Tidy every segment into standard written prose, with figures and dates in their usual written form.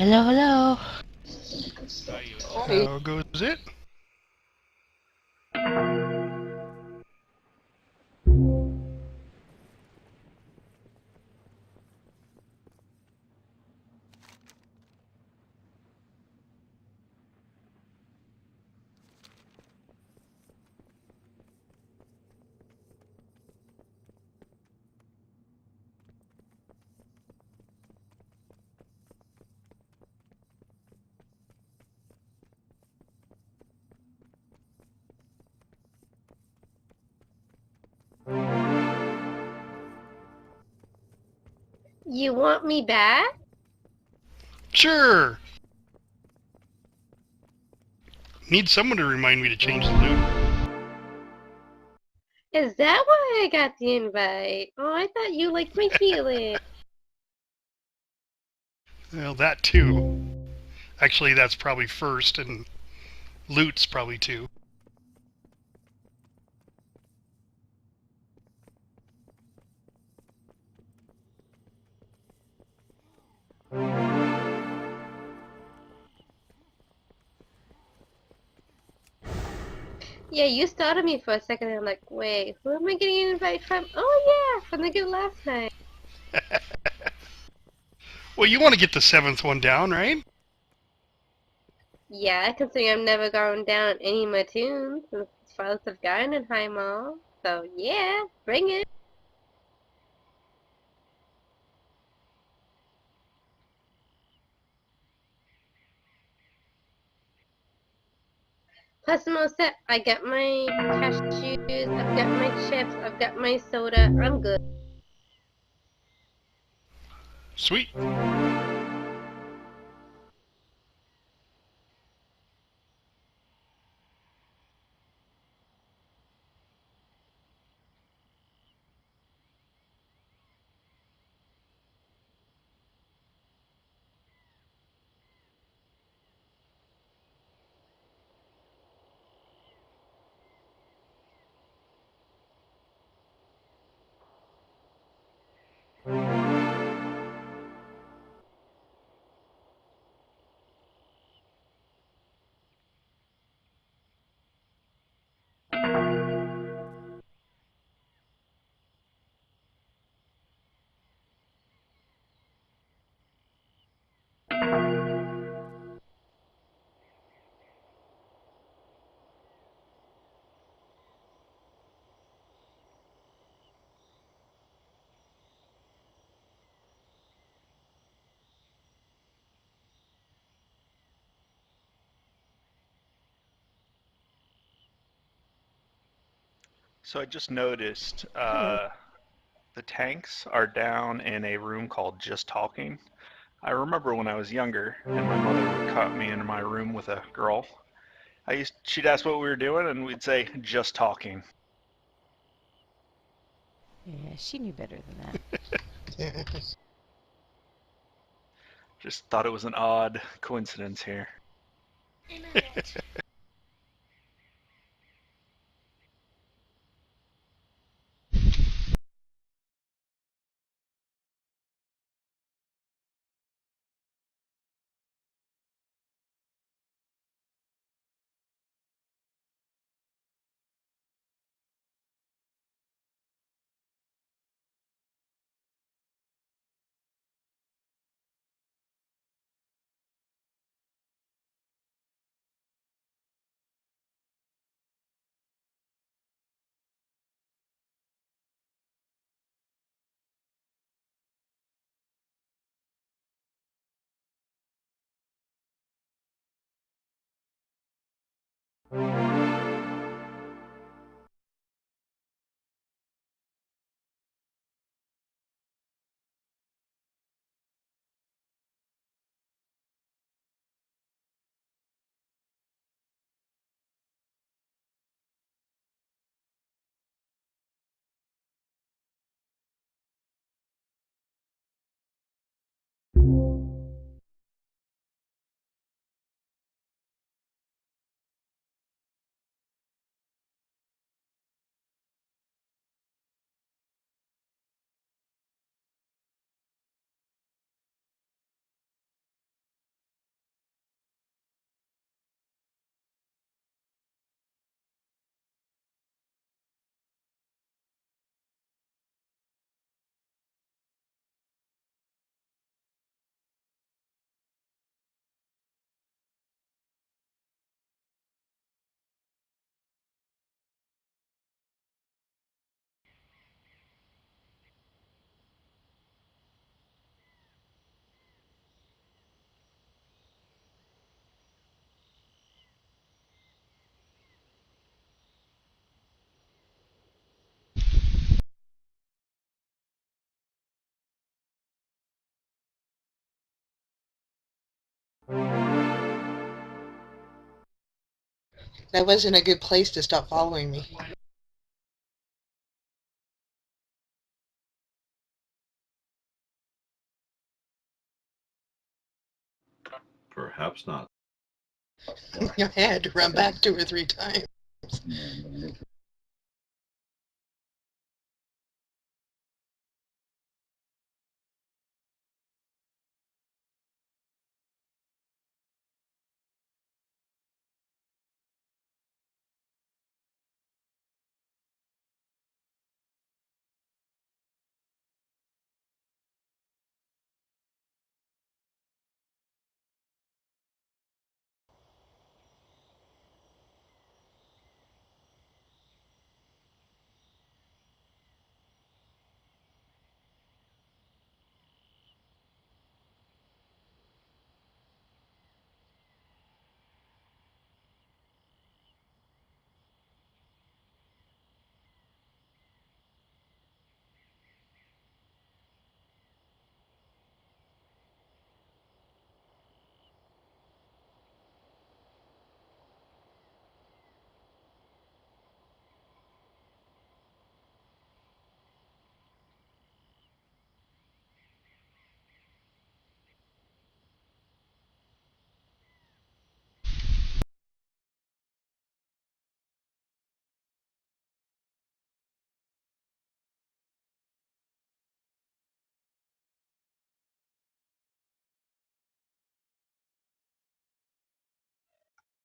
Hello, hello. Hi. How goes it? You want me back? Sure. Need someone to remind me to change the loot. Is that why I got the invite? Oh, I thought you liked my healing. Well, that too. Actually, that's probably first, and loot's probably two. Yeah, you started me for a second and I'm like, wait, who am I getting an invite from? Oh yeah, from the good last night. Well, you want to get the seventh one down, right? Yeah, considering I'm never going down any of my tunes since Fathers of Gaia and High Maul. So yeah, bring it. Plus, I'm all set. I got my cashews, I've got my chips, I've got my soda. I'm good. Sweet. So I just noticed the tanks are down in a room called Just Talking. I remember when I was younger and my mother would cut me into my room with a girl. She'd ask what we were doing and we'd say just talking. Yeah, she knew better than Just thought it was an odd coincidence here. That wasn't a good place to stop following me. Perhaps not. I had to run back 2 or 3 times.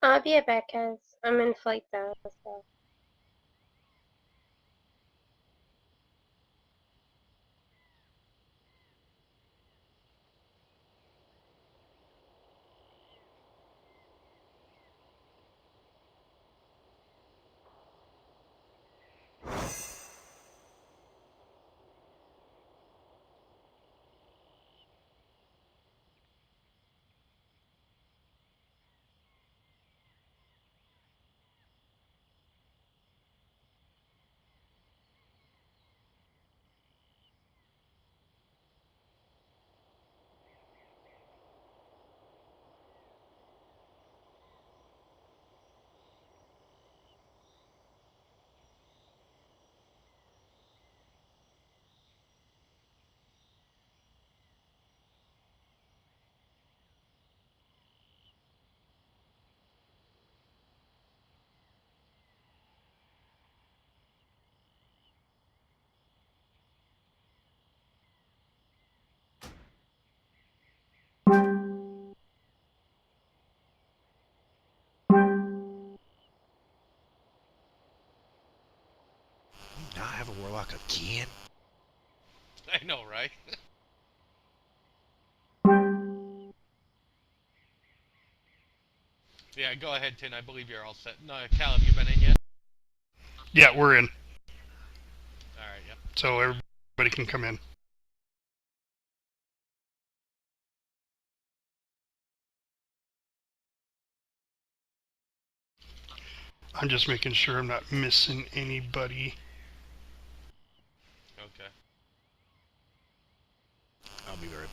I'll be right back, guys. I'm in flight though, so. Now I have a warlock again? I know, right? Yeah, go ahead, Tin. I believe you're all set. No, Cal, have you been in yet? Yeah, we're in. Alright, yep. So everybody can come in. I'm just making sure I'm not missing anybody. Okay. I'll be right back.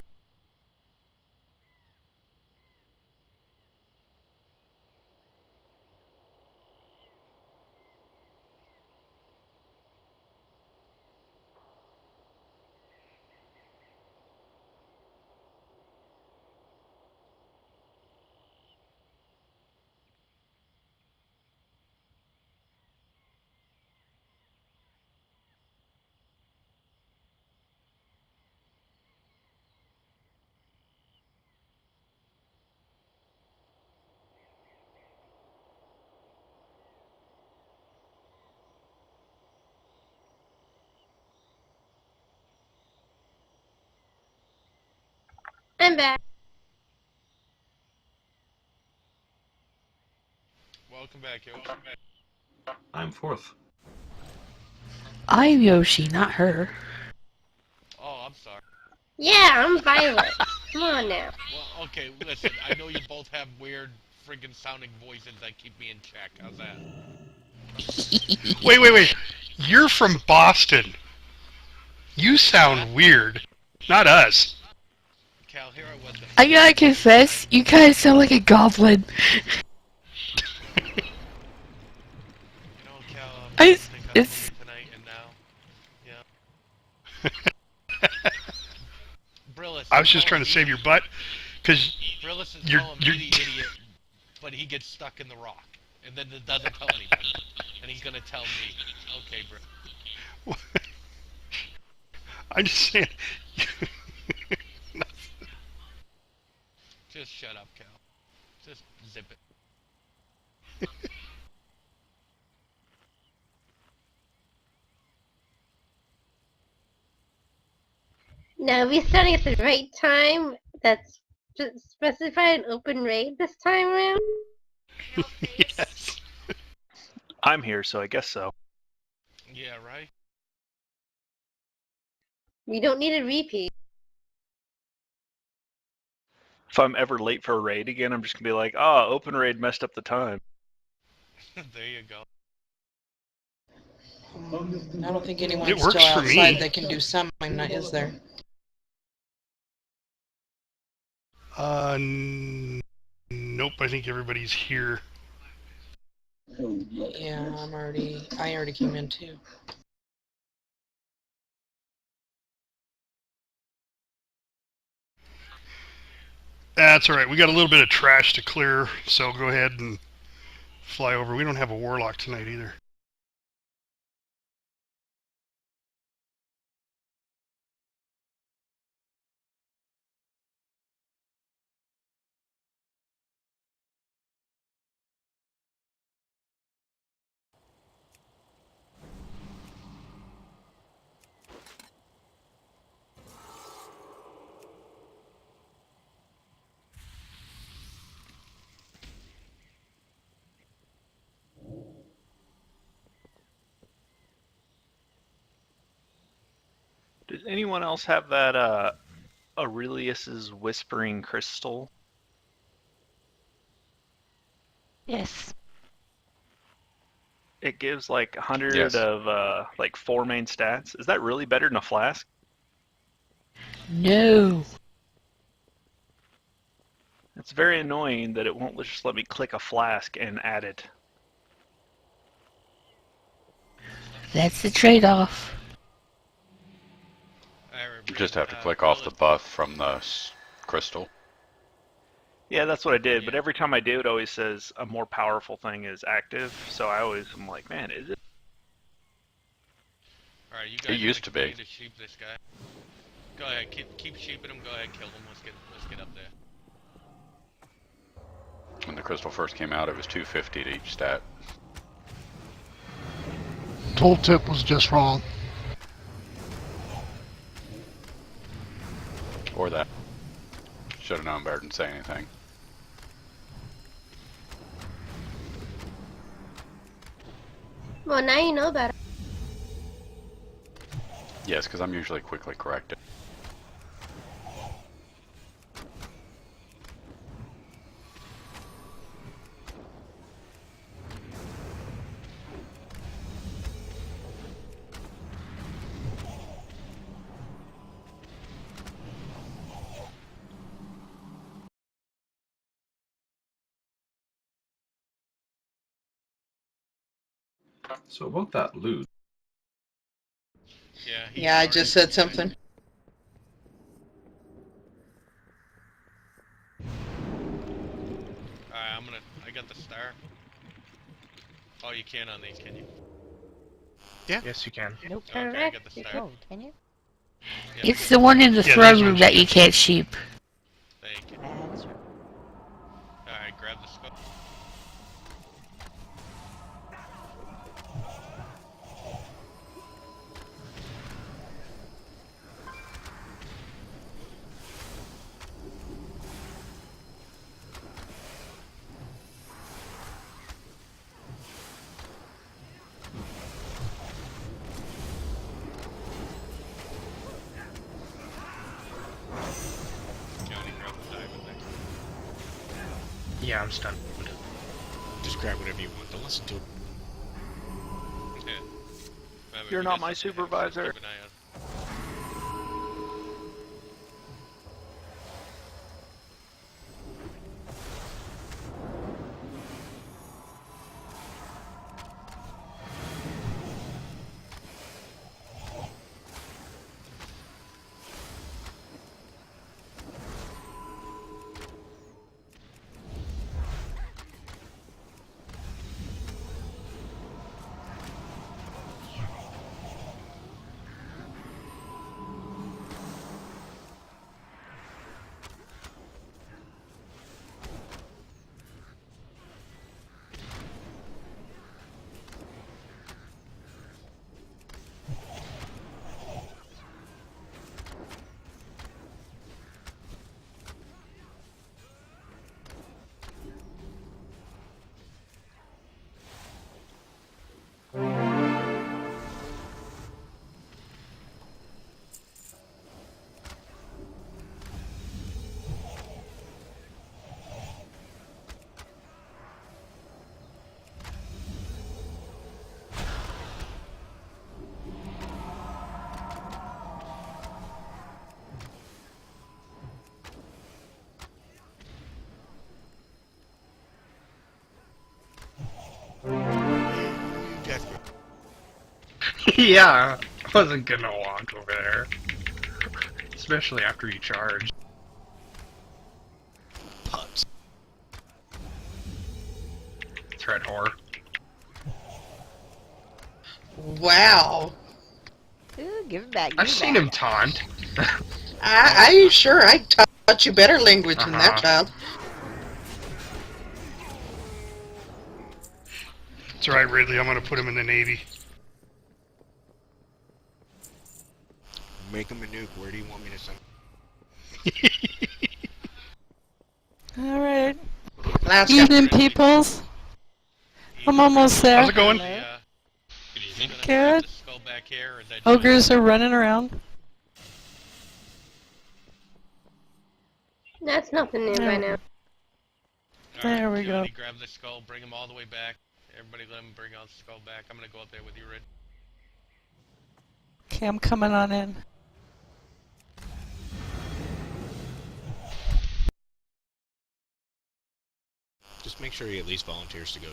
I'm back. Welcome back, yo. I'm fourth. I'm Yoshi, not her. Oh, I'm sorry. Yeah, I'm Violet. Come on now. Well, okay, listen. I know you both have weird, friggin' sounding voices that keep me in check. How's that? Wait. You're from Boston. You sound weird. Not us. Cal, here I was. I gotta confess, you guys sound like a goblin. You know, Cal, I- think I'm it's- with you tonight and now. Yeah. Brillis. I was just trying to save your butt, because Brillis is you're- calling me the idiot, but he gets stuck in the rock, and then it doesn't tell anybody. And he's gonna tell me. Okay, bro. I'm just saying. Just shut up, Cal. Just zip it. Now, are we starting at the right time? That's specified an open raid this time around? Yes. I'm here, so I guess so. Yeah, right? We don't need a repeat. If I'm ever late for a raid again, I'm just gonna be like, oh, open raid messed up the time. There you go. I don't think anyone's It works still for me. outside that can do summoning, is there? Nope, I think everybody's here. Yeah, I already came in too. That's alright, we got a little bit of trash to clear, so go ahead and fly over. We don't have a warlock tonight either. Does anyone else have that Aurelius's Whispering Crystal? Yes. It gives like 100 Yes. of like 4 main stats. Is that really better than a flask? No. It's very annoying that it won't just let me click a flask and add it. That's the trade-off. You just have to click off the buff from the crystal. Yeah, that's what I did, but Yeah. every time I do, it always says a more powerful thing is active, so I always am like, man, is it? Alright, you guys used to be. continue to sheep this guy. Go ahead, keep sheeping him, go ahead, kill him, let's get up there. When the crystal first came out, it was 250 to each stat. Tooltip was just wrong. Or that. Should have known better than say anything. Well, now you know better. Yes, because I'm usually quickly corrected. So about that loot, Yeah, Yeah, I just said something. Alright, I got the star. Oh, you can on these, can you? Yes, you can. Nope. Okay, I got the star. Oh, can you? Yeah, It's the one in the Yeah, throne these room ones that you you can't sheep. thank you. That's right. Alright, grab the skull. Johnny, grab the diamond next. Yeah, I'm stunned. Just grab whatever you want. Don't listen to it. Yeah. Remember, You're if not you my guys supervisor. keep an eye Death Yeah, I wasn't gonna walk over there. Especially after you charge. putts. Threat whore. Wow. Ooh, give it back. I've seen him taunt. I sure I taught you better language than that child. It's alright, Ridley. I'm gonna put him in the Navy. Make him a nuke. Where do you want me to send? Alright. Last Evening, peoples. I'm almost there. How's it going? Good evening. Good. Skull back here, or is that Ogres are running around. That's nothing new by now. There we go. Johnny, grab the skull, bring him all the way back. Everybody let him bring out the skull back. I'm gonna go up there with you, Rid. Okay, I'm coming on in. Just make sure he at least volunteers to go.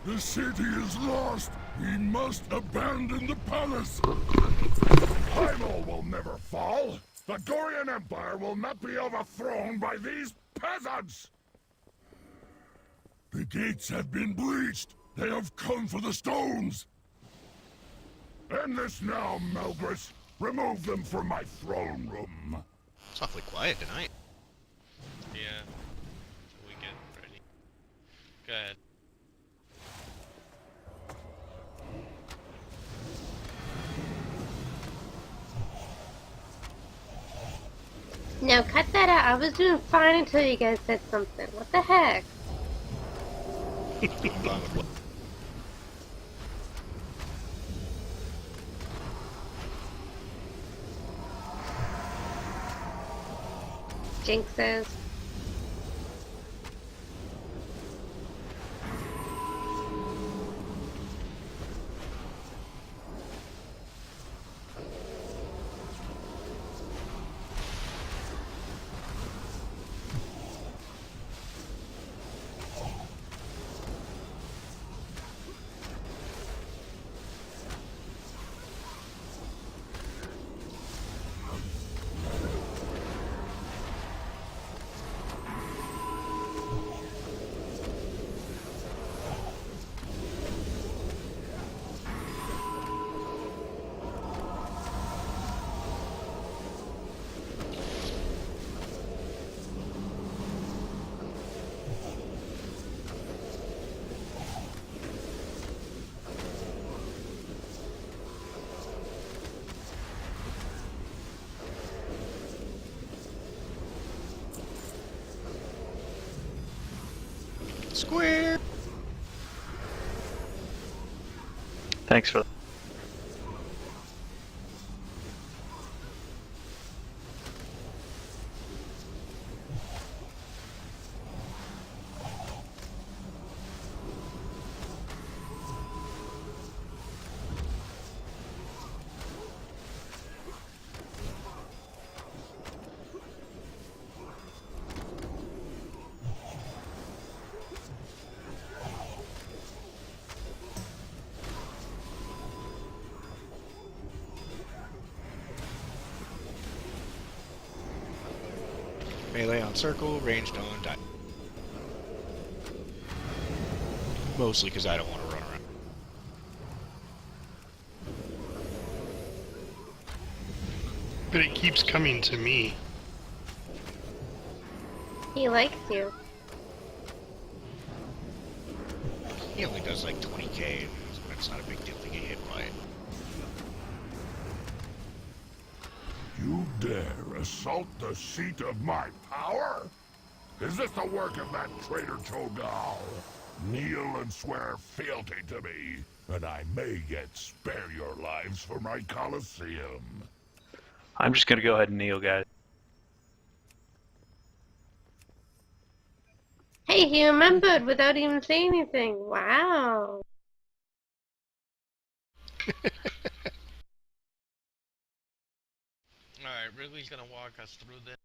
The city is lost! We must abandon the palace! Maul will never fall! The Gorian Empire will not be overthrown by these peasants! The gates have been breached! They have come for the stones! End this now, Melgris! Remove them from my throne room! It's awfully quiet tonight. Yeah. Until we get ready. Go ahead. Now cut that out. I was doing fine until you guys said something. What the heck? I'm fine with what? Jinx says. Square! Thanks for Melee on circle, ranged on die. Mostly because I don't want to run around. But it keeps coming to me. He likes you. He only does like 20k, and that's not a big deal to get hit by it. You dare assault the seat of my power? Is this the work of that traitor Cho'Gall? Kneel and swear fealty to me, and I may yet spare your lives for my Colosseum. I'm just gonna go ahead and kneel, guys. Hey, he remembered without even saying anything. Wow. Alright, Ridley's gonna walk us through this.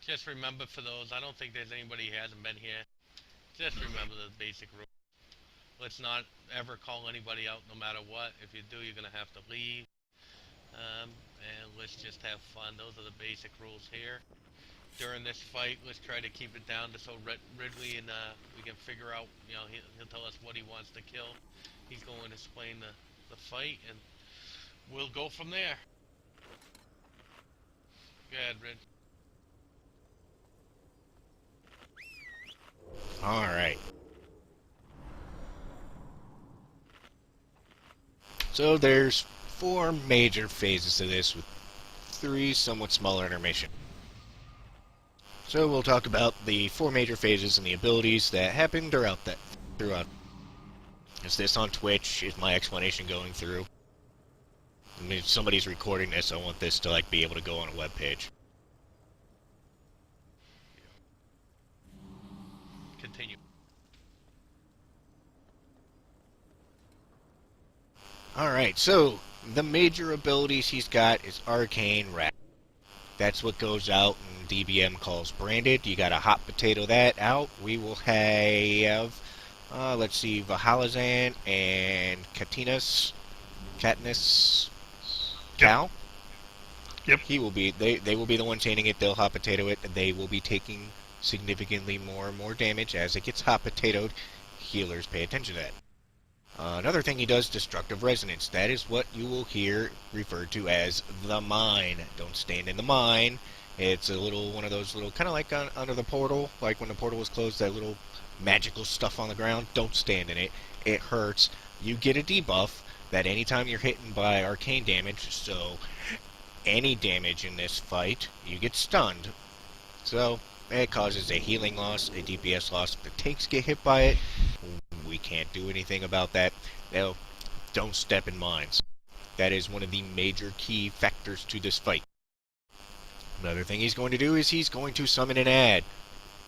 Just remember for those, I don't think there's anybody who hasn't been here. Just remember the basic rules. Let's not ever call anybody out no matter what. If you do, you're gonna have to leave. And let's just have fun. Those are the basic rules here. During this fight, let's try to keep it down to so Ridley and we can figure out, you know, he'll tell us what he wants to kill. He's going to explain the fight, and we'll go from there. Go ahead, Rid. Alright. So there's 4 major phases to this with 3 somewhat smaller intermission. So we'll talk about the 4 major phases and the abilities that happen throughout. Is this on Twitch? Is my explanation going through? I mean, if somebody's recording this, I want this to like be able to go on a web page. Continue. Alright, so the major abilities he's got is Arcane Wrath. That's what goes out and DBM calls branded. You gotta hot potato that out. We will have, let's see, Valhallazan and Katniss Cal. Yep. He will be. They will be the ones handing it. They'll hot potato it, and they will be taking significantly more and more damage as it gets hot potatoed. Healers pay attention to that. Another thing he does, Destructive Resonance. That is what you will hear referred to as the mine. Don't stand in the mine. It's a little, one of those little, kind of like under the portal, like when the portal was closed, that little magical stuff on the ground. Don't stand in it. It hurts. You get a debuff that anytime you're hit by arcane damage, so any damage in this fight, you get stunned. So it causes a healing loss, a DPS loss. If the tanks get hit by it, we can't do anything about that. Now, don't step in mines. That is one of the major key factors to this fight. Another thing he's going to do is he's going to summon an ad.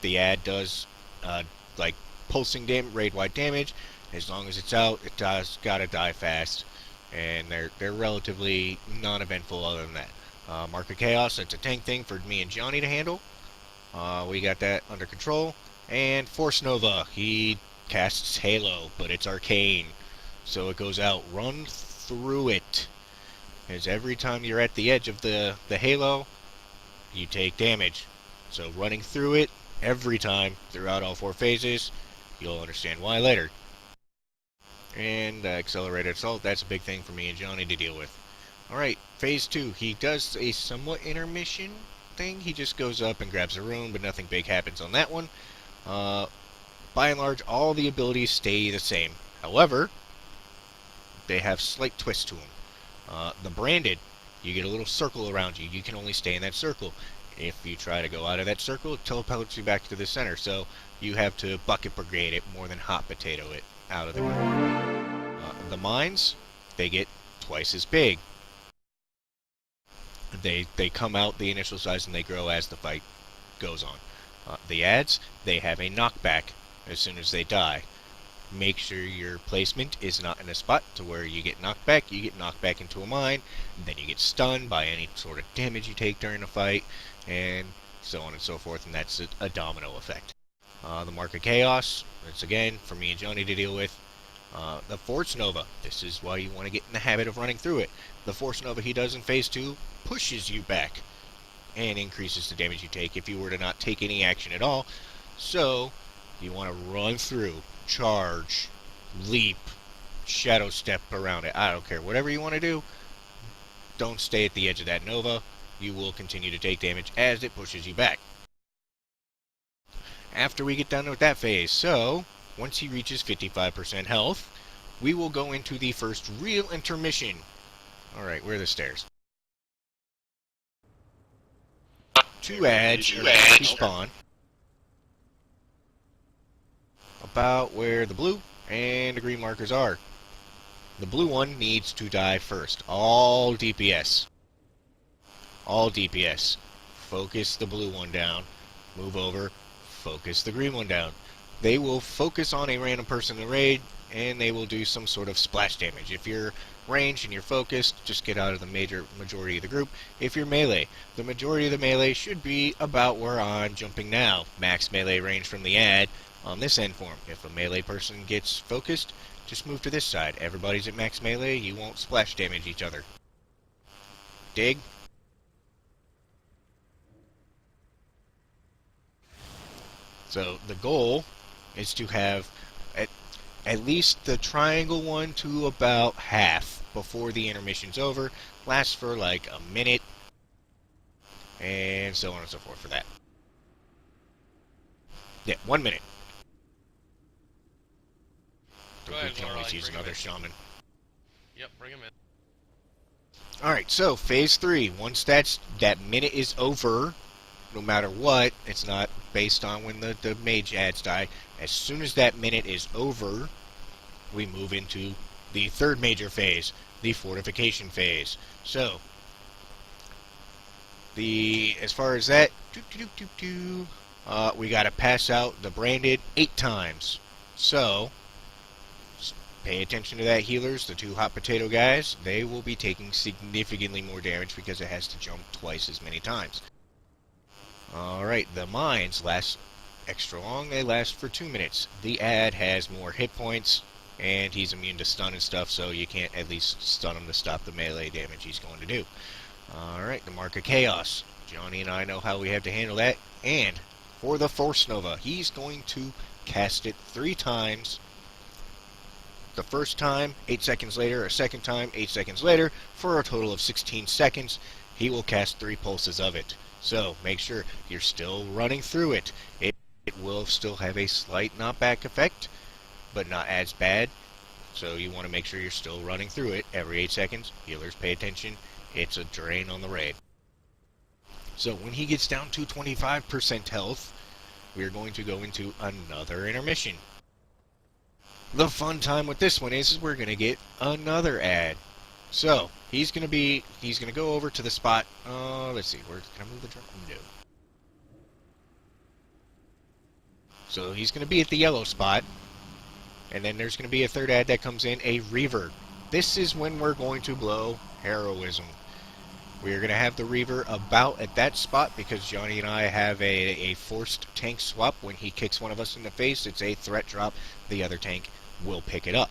The ad does like pulsing raid-wide damage. As long as it's out, it does gotta die fast, and they're relatively non-eventful other than that. Mark of Chaos, that's a tank thing for me and Johnny to handle. We got that under control. And Force Nova, he casts Halo, but it's arcane, so it goes out. Run through it, as every time you're at the edge of the Halo, you take damage. So running through it every time throughout all 4 phases, you'll understand why later. And Accelerated Assault, that's a big thing for me and Johnny to deal with. Alright, phase 2, he does a somewhat intermission thing. He just goes up and grabs a rune, but nothing big happens on that one. By and large, all the abilities stay the same. However, they have slight twists to them. The branded, you get a little circle around you. You can only stay in that circle. If you try to go out of that circle, it teleports you back to the center. So you have to bucket brigade it more than hot potato it out of the ground. The mines, they get twice as big. They come out the initial size and they grow as the fight goes on. The ads, they have a knockback as soon as they die. Make sure your placement is not in a spot to where you get knocked back into a mine, and then you get stunned by any sort of damage you take during a fight, and so on and so forth, and that's a domino effect. The Mark of Chaos, that's again for me and Johnny to deal with. The Force Nova, this is why you want to get in the habit of running through it. The Force Nova he does in Phase 2 pushes you back and increases the damage you take if you were to not take any action at all. So, you want to run through, charge, leap, shadow step around it. I don't care. Whatever you want to do, don't stay at the edge of that Nova. You will continue to take damage as it pushes you back. After we get done with that phase, so once he reaches 55% health, we will go into the first real intermission. Alright, where are the stairs? Two ads are going to spawn about where the blue and the green markers are. The blue one needs to die first. All DPS. All DPS. Focus the blue one down. Move over. Focus the green one down. They will focus on a random person in the raid, and they will do some sort of splash damage. If you're ranged and you're focused, just get out of the majority of the group. If you're melee, the majority of the melee should be about where I'm jumping now. Max melee range from the ad on this end form. If a melee person gets focused, just move to this side. Everybody's at max melee, you won't splash damage each other. Dig? So the goal is to have at least the triangle one to about half before the intermission's over. Lasts for like a minute, and so on and so forth for that. Yeah, 1 minute. Go ahead, We can always Warlord, use bring another him shaman. Yep, bring him in. Alright, so phase 3. Once that minute is over, no matter what, it's not based on when the mage ads die. As soon as that minute is over, we move into the third major phase, the fortification phase. So, as far as that, we gotta pass out the branded 8 times. So, pay attention to that, healers. The 2 hot potato guys, they will be taking significantly more damage because it has to jump twice as many times. Alright, the mines last extra long. They last for 2 minutes. The ad has more hit points, and he's immune to stun and stuff, so you can't at least stun him to stop the melee damage he's going to do. Alright, the Mark of Chaos. Johnny and I know how we have to handle that. And for the Force Nova, he's going to cast it 3 times. The first time, 8 seconds later. A second time, 8 seconds later. For a total of 16 seconds, he will cast 3 pulses of it. So, make sure you're still running through it. It will still have a slight knockback effect, but not as bad. So you want to make sure you're still running through it every 8 seconds. Healers, pay attention. It's a drain on the raid. So when he gets down to 25% health, we're going to go into another intermission. The fun time with this one is we're going to get another ad. So, he's going to go over to the spot, let's see, can I move the drum? No. So, he's going to be at the yellow spot, and then there's going to be a third ad that comes in, a Reaver. This is when we're going to blow heroism. We're going to have the Reaver about at that spot because Johnny and I have a forced tank swap. When he kicks one of us in the face, it's a threat drop. The other tank will pick it up.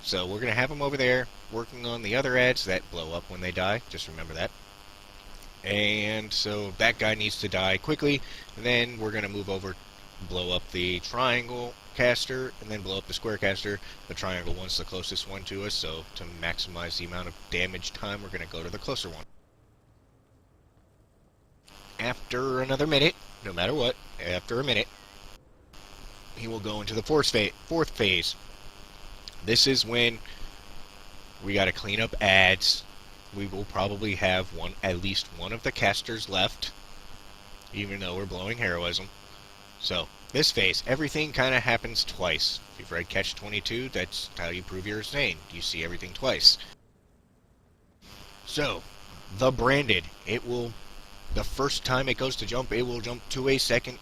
So we're going to have him over there working on the other ads that blow up when they die. Just remember that. And so that guy needs to die quickly. And then we're going to move over, blow up the triangle caster, and then blow up the square caster. The triangle one's the closest one to us, so to maximize the amount of damage time, we're going to go to the closer one. After another minute, no matter what, after a minute, he will go into the fourth phase. This is when we got to clean up ads. We will probably have at least one of the casters left, even though we're blowing heroism. So, This phase, everything kind of happens twice. If you've read Catch 22, that's how you prove you're sane. You see everything twice. So, the branded, the first time it goes to jump, it will jump to a second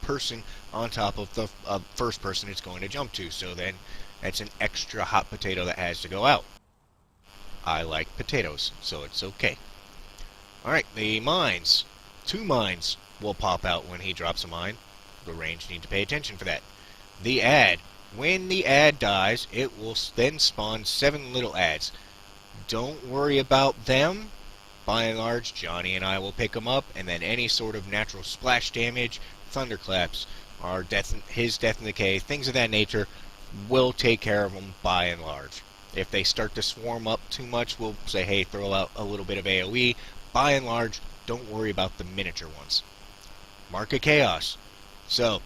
person on top of the first person it's going to jump to. So then, that's an extra hot potato that has to go out. I like potatoes, so it's okay. Alright, the mines. 2 mines will pop out when he drops a mine. The range need to pay attention for that. The ad. When the ad dies, it will then spawn 7 little ads. Don't worry about them. By and large, Johnny and I will pick them up, and then any sort of natural splash damage, thunderclaps, or his death and decay, things of that nature, will take care of them by and large. If they start to swarm up too much, we'll say, hey, throw out a little bit of AoE. By and large, don't worry about the miniature ones. Mark of Chaos. So,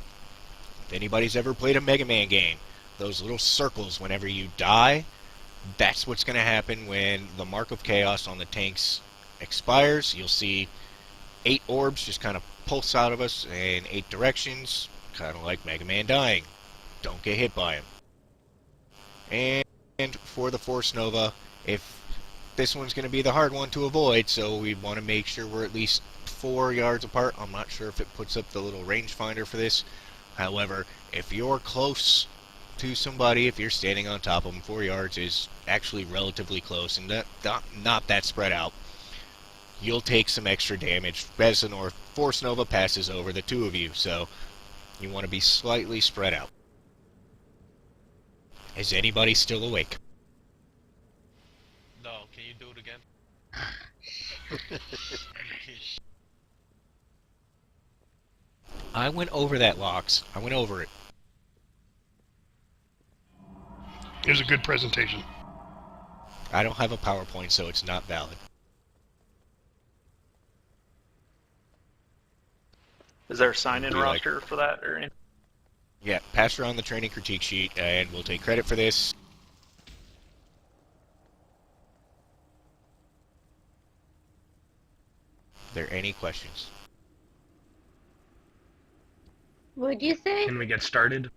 if anybody's ever played a Mega Man game, those little circles whenever you die, that's what's going to happen when the Mark of Chaos on the tanks expires. You'll see 8 orbs just kind of pulse out of us in 8 directions, kind of like Mega Man dying. Don't get hit by him. And for the Force Nova, if this one's going to be the hard one to avoid, so we want to make sure we're at least 4 yards apart. I'm not sure if it puts up the little rangefinder for this. However, if you're close to somebody, if you're standing on top of them, 4 yards is actually relatively close and not that spread out. You'll take some extra damage as the Force Nova passes over the 2 of you, so you want to be slightly spread out. Is anybody still awake? No, can you do it again? I went over that, Lox. I went over it. It was a good presentation. I don't have a PowerPoint, so it's not valid. Is there a sign-in roster for that or anything? Yeah, pass around the training critique sheet, and we'll take credit for this. Are there any questions? What'd you say? Can we get started?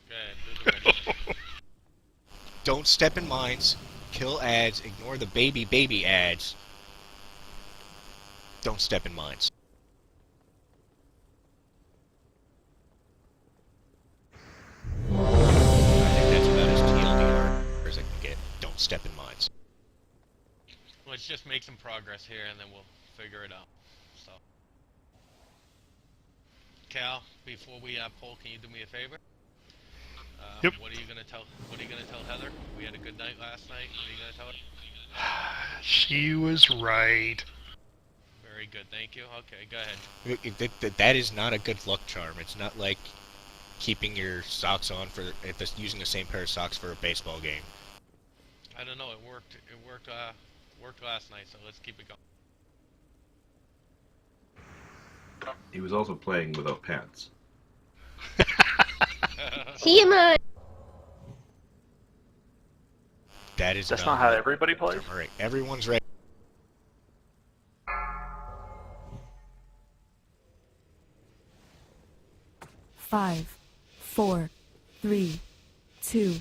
Go ahead, do the rest. Don't step in mines, kill ads, ignore the baby ads. Don't step in mines. I think that's about as TLDR as I can get. Don't step in mines. Let's just make some progress here and then we'll figure it out. So, Cal, before we poll, can you do me a favor? Yep. What are you gonna tell Heather? We had a good night last night. What are you gonna tell her? She was right. Very good, thank you. Okay, go ahead. That is not a good luck charm. It's not like keeping your socks on for using the same pair of socks for a baseball game. I don't know. It worked. It worked last night. So let's keep it going. He was also playing without pants. TMI. That's not how everybody plays. All right, everyone's ready. Five, 4, 3, 2,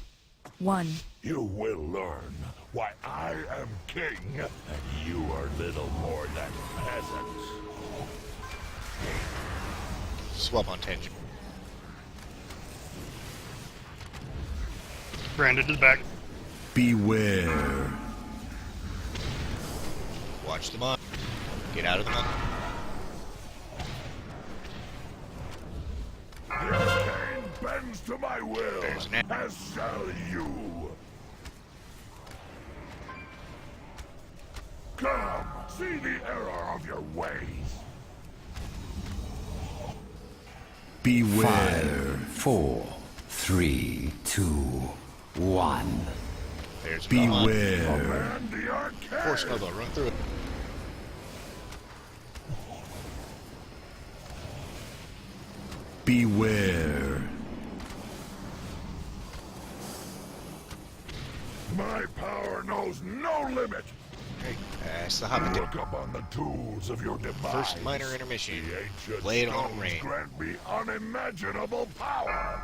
1. You will learn why I am king and you are little more than peasants. Swap on tangent. Branded to the back. Beware. Watch the mine. Get out of the mine. Your pain bends to my will, There's an as shall you. Come, see the error of your ways. Beware. 5, 4, 3, 2, 1. There's Beware. Command the arcade. Force Nova, run through it. Beware. My power knows no limit. That's the Hobbit. Look up on the tools of your demise. First minor intermission. The ancient Lay it on stones rain. grant me unimaginable power.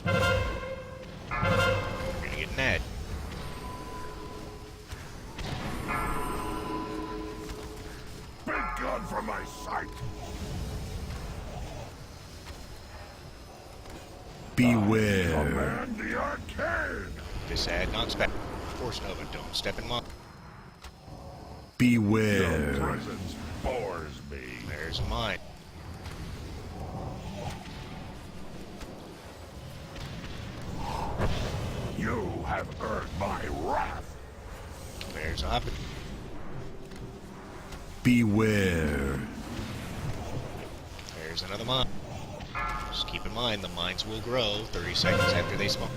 We're gonna get Ned. Be gone from my sight. Beware. Command the arcane. This ad not spec. Force Nova, don't step in mine. Your Beware. presence bores me. There's mine. You have earned my wrath. There's a Hobbit. Beware. There's another mine. Just keep in mind, the mines will grow 30 seconds after they spawn.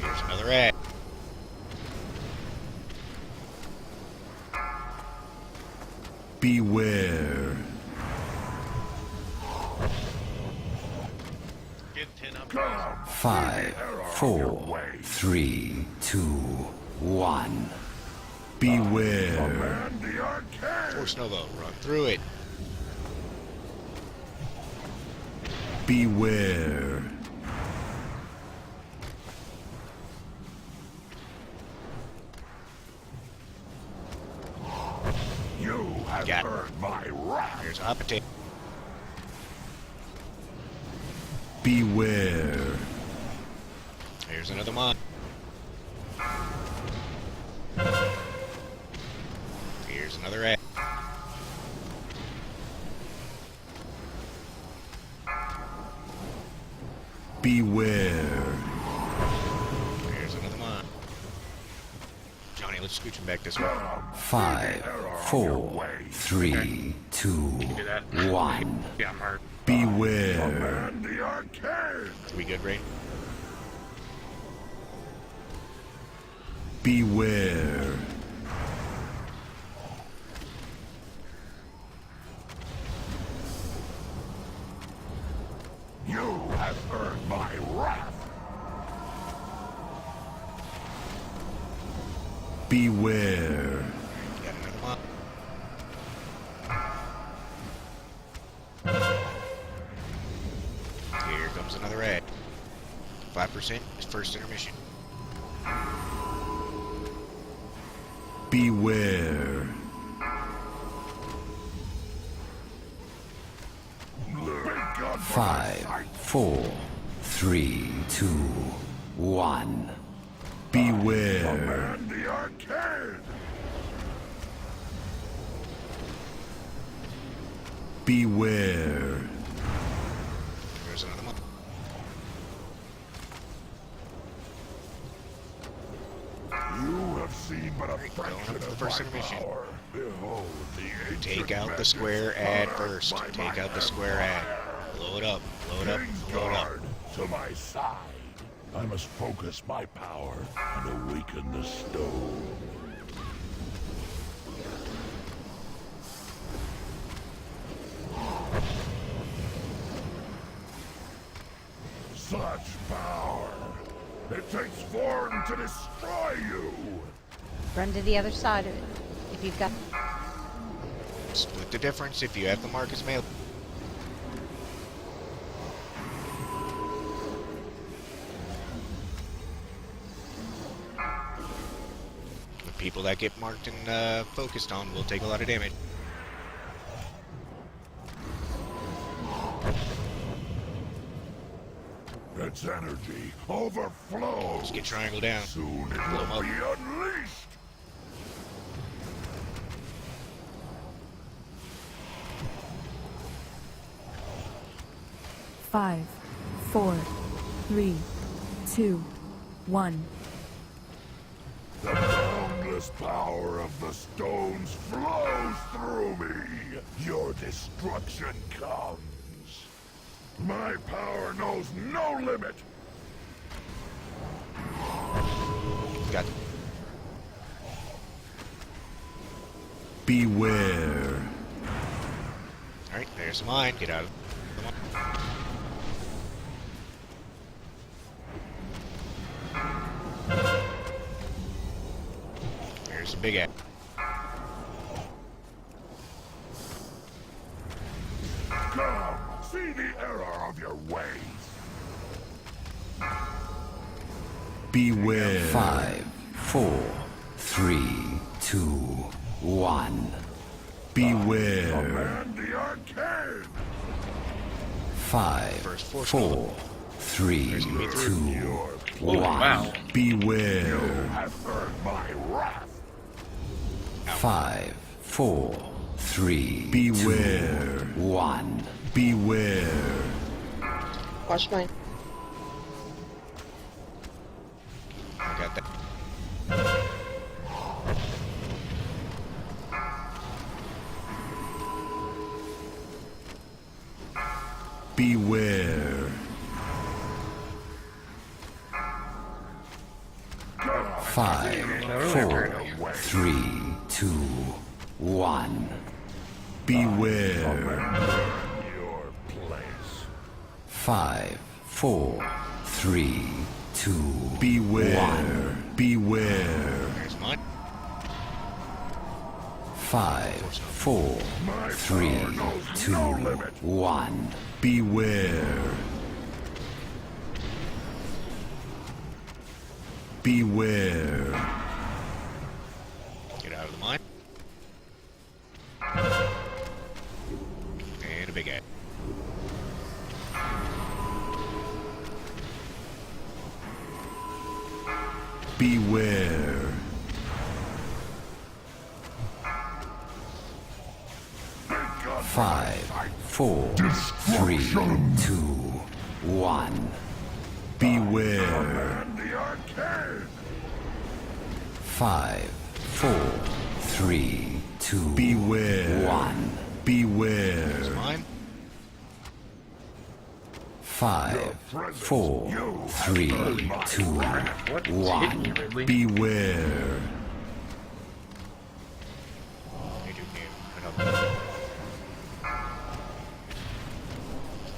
Here's another ad. Beware. Get 10 up. Come. 5, 4, 3, 2, 1. Beware. Command the arcane. Force Nova, run through it. Beware. You have Got it. earned my wrath. There's a Hobbit. Beware. Here's another mine. Here's another ad. Beware. Here's another mine. Johnny, let's scooch him back this way. 5, 4, 3, 2, Do that. 1. Yeah, I'm hurt. Beware. Command the arcane. We good, Rain? Beware. You have earned my wrath. Beware. Got another mine. Here comes another ad. 5% is first intermission. Beware. Be gone from my 5, sight. 4, 3, 2, 1. Beware. Command the arcane. Beware. There's another mine. You have seen but a Going fraction up to the of first my intermission. power. Behold the ancient Take out the madness square ad unearthed first. by Take my out the square ad. empire. Blow it up. Blow it up. King's Blow it up. Guard to my side. I must focus my power and awaken the stone. Such power! It takes form to destroy you! Run to the other side of it. If you've got... Split the difference if you have the Marcus Mail. The people that get marked and focused on will take a lot of damage. Its energy overflows! Let's get triangle down. Soon it Blow 'em will up. be unleashed! Five, 4, 3, 2, 1. The boundless power of the stones flows through me! Your destruction comes! My power knows no limit! Got Beware. Alright, there's mine. Get out of the one. a big ass. Come, see the error of your ways. Beware. 5, 4, 3, 2, 1. Beware. Command the arcade. 5, 4, 3, 2, 1. Wow. Beware. Have earned my wrath. 5, 4, 3, beware. 1. Beware. Watch mine. I got that. Beware. 5, 4, 3, 2, 1. Beware. Your place. 5, 4, 3, 2, beware. 1. Beware. There's mine. 5, 4, 3, 2, 1. Beware. Beware. Get out of the mine. And a big ass. Beware. 5, 4, 3, 2, 1. Beware. Command the arcade. 5, 4, 3, 2, beware. 1. Beware. Mine. 5, 4, 3, 2, 1. Beware.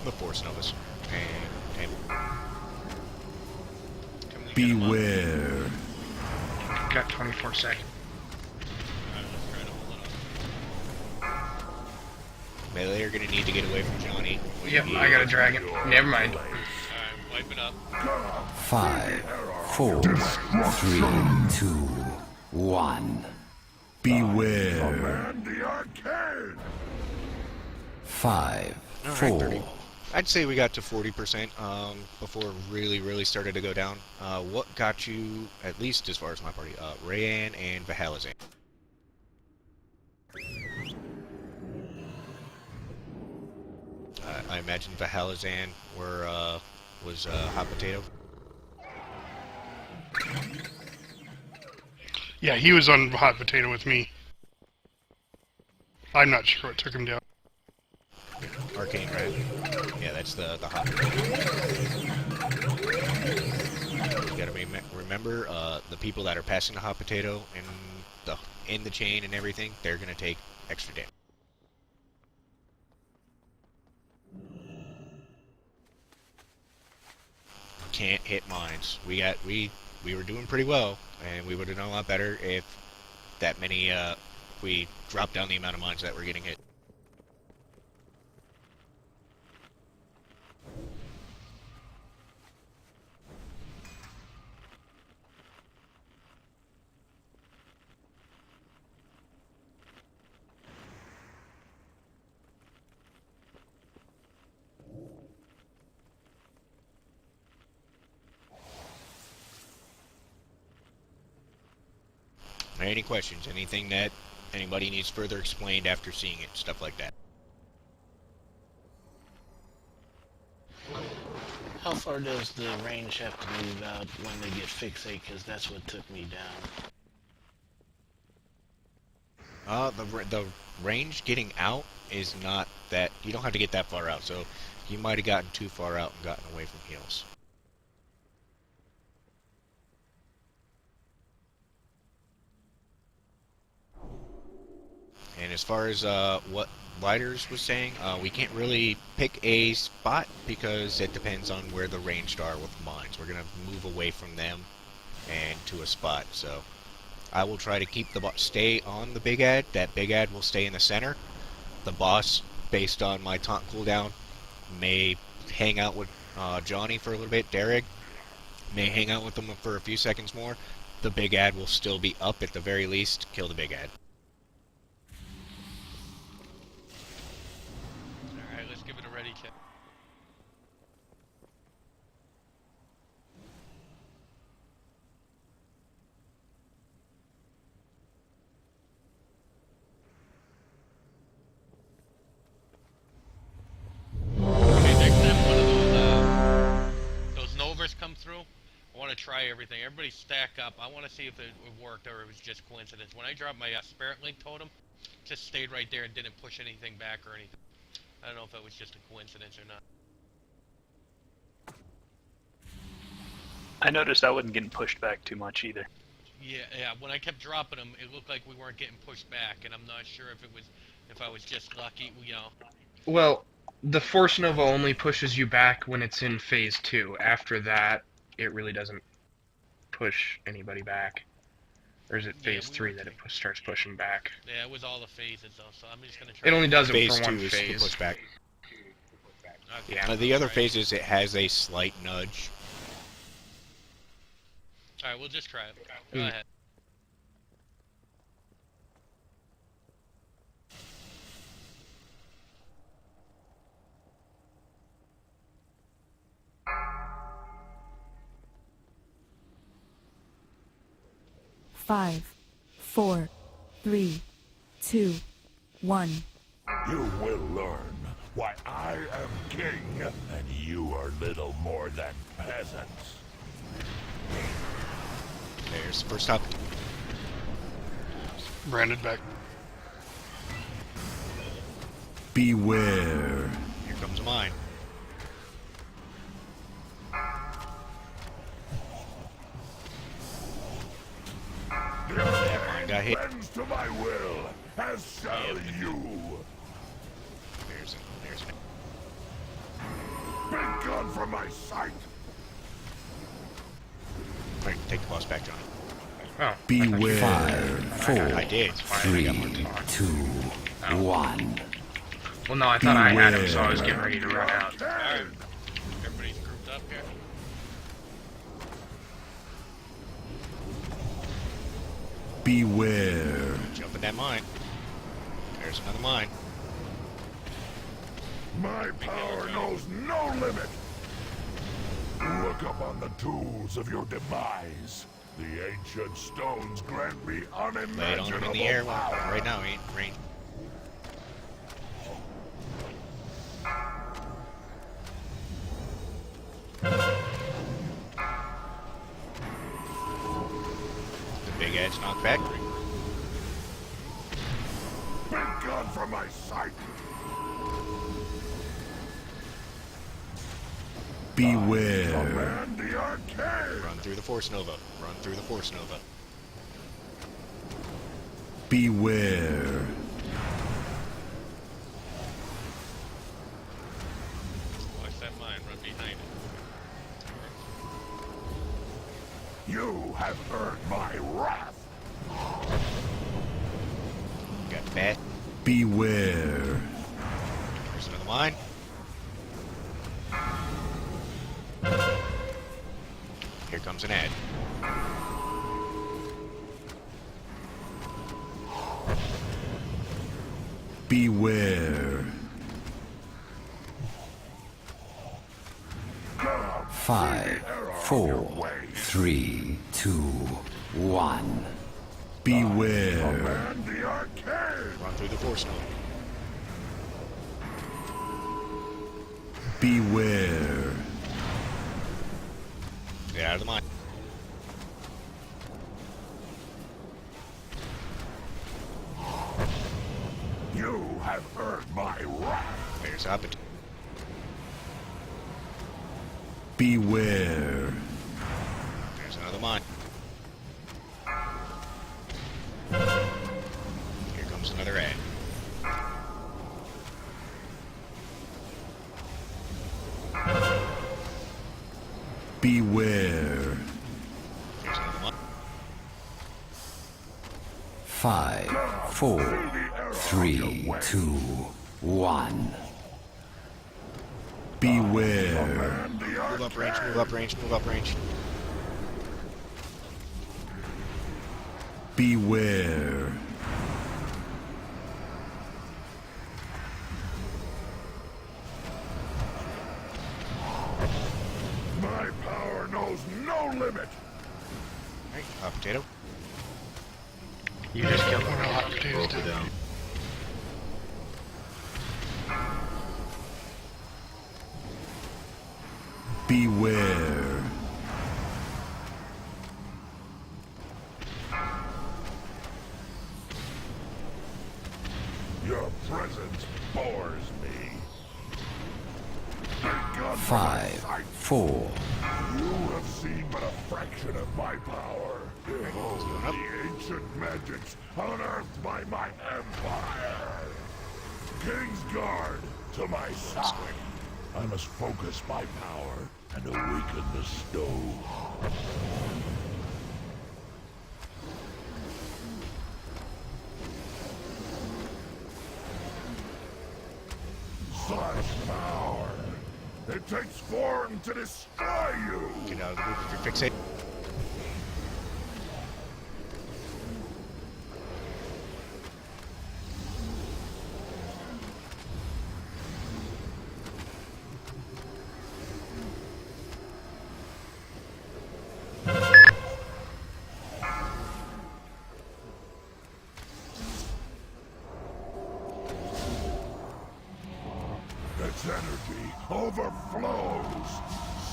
The Force Novas. And table. Beware. Got 24 seconds. Melee are gonna need to get away from Johnny. Yep, I got a dragon. Never mind. Alright, wipe it up. 5, 4, 3, 2, 1. Beware. Command the arcade. 5, All right, 4. 30. I'd say we got to 40% before it really started to go down. What got you, at least as far as my party, Rayan and Vahalazan? I imagine Vahalazan was hot potato. Yeah, he was on hot potato with me. I'm not sure what took him down. Arcane Rat. Yeah, that's the hot potato. You gotta remember, the people that are passing the hot potato and in the chain and everything, they're gonna take extra damage. Can't hit mines. We were doing pretty well, and we would have done a lot better if that many we dropped down the amount of mines that we're getting hit. Any questions? Anything that anybody needs further explained after seeing it? Stuff like that. How far does the range have to move out when they get fixate? Because that's what took me down. The range getting out is not that... You don't have to get that far out, so you might have gotten too far out and gotten away from heals. And as far as what Lighters was saying, we can't really pick a spot because it depends on where the ranged are with mines. We're going to move away from them and to a spot, so I will try to keep the stay on the big ad. That big ad will stay in the center. The boss, based on my taunt cooldown, may hang out with Johnny for a little bit. Derek may hang out with them for a few seconds more. The big ad will still be up at the very least. Kill the big ad. Alright, let's give it a ready check. Okay, next time one of those Novas come through, I want to try everything. Everybody stack up. I want to see if it worked or it was just coincidence. When I dropped my Spirit Link totem, just stayed right there and didn't push anything back or anything. I don't know if it was just a coincidence or not. I noticed I wasn't getting pushed back too much either. Yeah. When I kept dropping them, it looked like we weren't getting pushed back, and I'm not sure if I was just lucky, you know. Well, the Force Nova only pushes you back when it's in Phase 2. After that, it really doesn't push anybody back. Or is it Phase 3 that it starts pushing back? Yeah, it was all the phases though, so I'm just gonna try. It only does it Phase for 2 one is phase. the pushback. Okay. Yeah. The other phases, it has a slight nudge. Alright, we'll just try it. Go ahead. Five, 4, 3, 2, 1. You will learn why I am king, and you are little more than peasants. There's the first up. Branded back. Beware. Here comes mine. Mine got hit. Bends to my will, as shall you. There's it. Be gone from my sight. Alright, take the boss back, Johnny. Oh. Beware. 4, I did. 3, 2, 1. Well, no, I thought I had him, so I was getting ready to run out. Alright. Everybody's grouped up here. Beware. Jump in that mine. There's another mine. My power knows no limit. Look upon the tools of your demise. The ancient stones grant me unimaginable Lay it on him in the air power. right now, ain't range. The big edge knocked back. Be gone from my sight. Beware. Command the arcade. Run through the Force Nova. Run through the Force Nova. Beware. Watch that mine run behind it. You have earned my wrath. Got that. Beware. There's another mine. Here comes an ad. Beware. 5, 4, 3, 2, 1. Beware. Command the arcade. Run through the Force Nova. Beware. Get out of the mine. You have earned my wrath. There's Hobbit. Beware. There's another mine. Here comes another ad. Beware. There's another mine. 5, 4, 3, 2, 1. Beware. Move up range, move up range, move up range. Beware. My power knows no limit. Alright, hot potato. You just killed one. Hot potatoes Both are down. Beware. Your presence bores me. God, 5, 4. you have seen but a fraction of my power. Behold the ancient magics unearthed by my empire. King's Guard, to my side. I must focus my power and awaken the stone. Such power. It takes form to destroy you. Get out of the loop if you're fixated. Its energy overflows.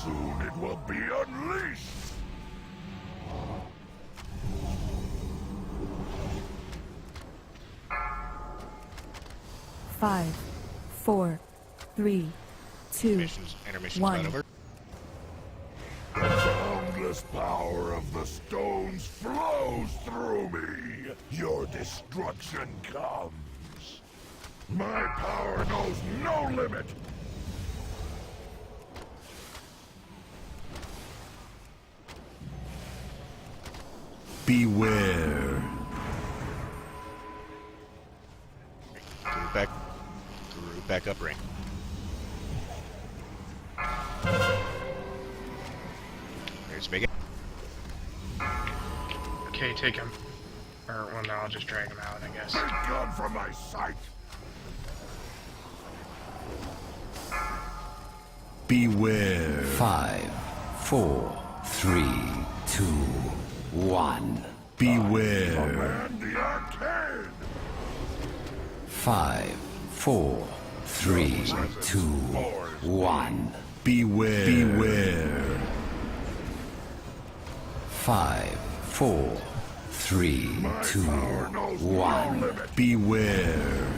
Soon it will be unleashed. Five, 4, 3, 2, Intermission's 1. about over. The boundless power of the stones flows through me. Your destruction comes. My power knows no limit. Beware. Group back up ring. There's Big. Okay, take him. Or, well, no, I'll just drag him out, I guess. Be gone from my sight. Beware. 5, 4, 3, 2, 1. Beware. Command the arcade. 5, 4, 3, 2, 1. Beware. Beware. 5, 4, 3, 2, 1. Beware.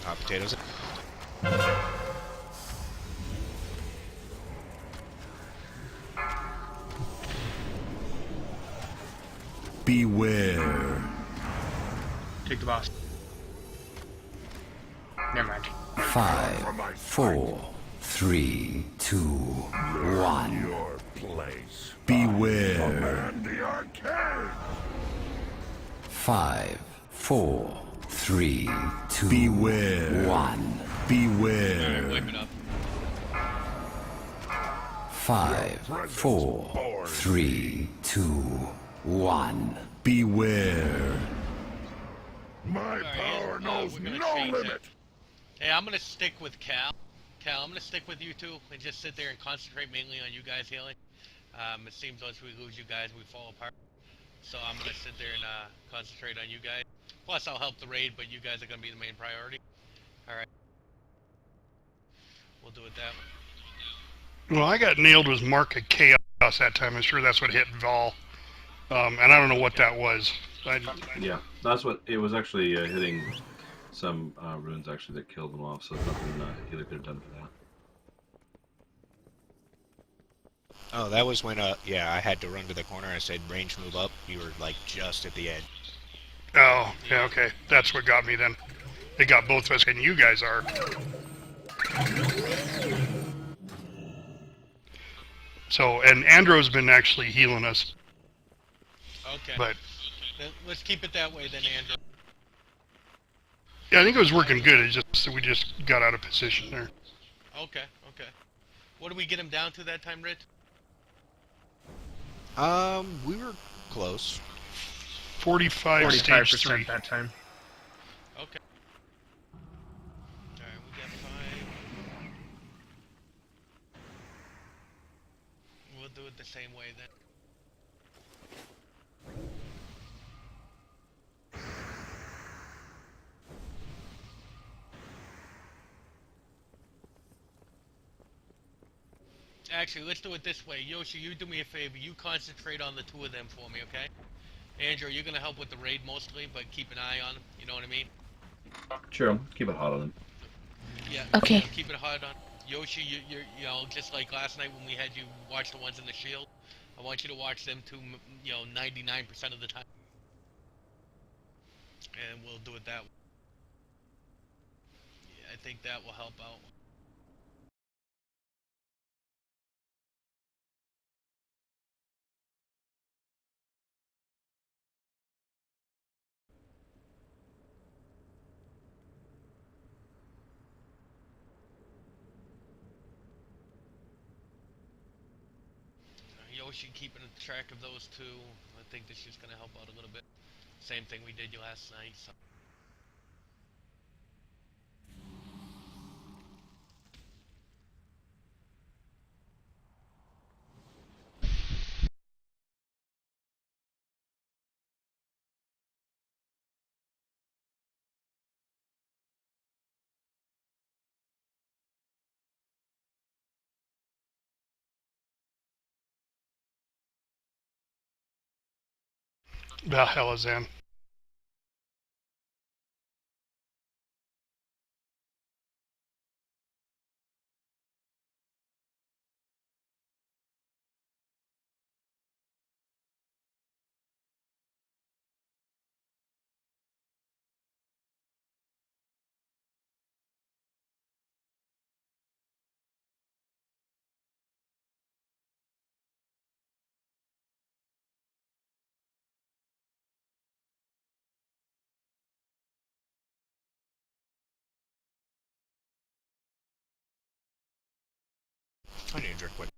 Hot potatoes. Beware. Take the boss. Never mind. 5, 4, 3, 2, 1. Your place. Beware. Command the arcade. 5, 4, 3, 2, beware. 1. Beware. Wipe it up. 5, 4, 3, 2, 1. Beware. My power knows no limit. Hey, I'm gonna stick with Cal. Cal, I'm gonna stick with you two and just sit there and concentrate mainly on you guys healing. It seems once we lose you guys, we fall apart. So I'm gonna sit there and concentrate on you guys. Plus, I'll help the raid, but you guys are gonna be the main priority. All right. We'll do it that way. Well, I got nailed with Mark of Chaos that time. I'm sure that's what hit Vol. And I don't know what that was. Yeah, that's what it was actually hitting some runes actually that killed them off, so nothing healer could have done for that. Oh, that was when, yeah, I had to run to the corner. I said, range move up. You were, like, just at the edge. Oh, yeah, okay. That's what got me then. It got both of us, and you guys are. So, and Andro's been actually healing us. Okay. But Then let's keep it that way then, Andrew. yeah, I think it was working good. It's just we just got out of position there. Okay, okay. What did we get him down to that time, Rit? We were close. 45 stage 3. that time. Okay. Alright, we got 5. We'll do it the same way then. Actually, let's do it this way. Yoshi, you do me a favor. You concentrate on the 2 of them for me, okay? Andrew, you're gonna help with the raid mostly, but keep an eye on them. You know what I mean? Sure, keep it hot on them. Yeah. Okay. Yeah, keep it hard on. Yoshi, you know, just like last night when we had you watch the ones in the shield, I want you to watch them too, you know, 99% of the time. And we'll do it that way. Yeah, I think that will help out. Yoshi keeping track of those 2, I think this is going to help out a little bit. Same thing we did last night. So. Valhalla-zan. I need a drink quick.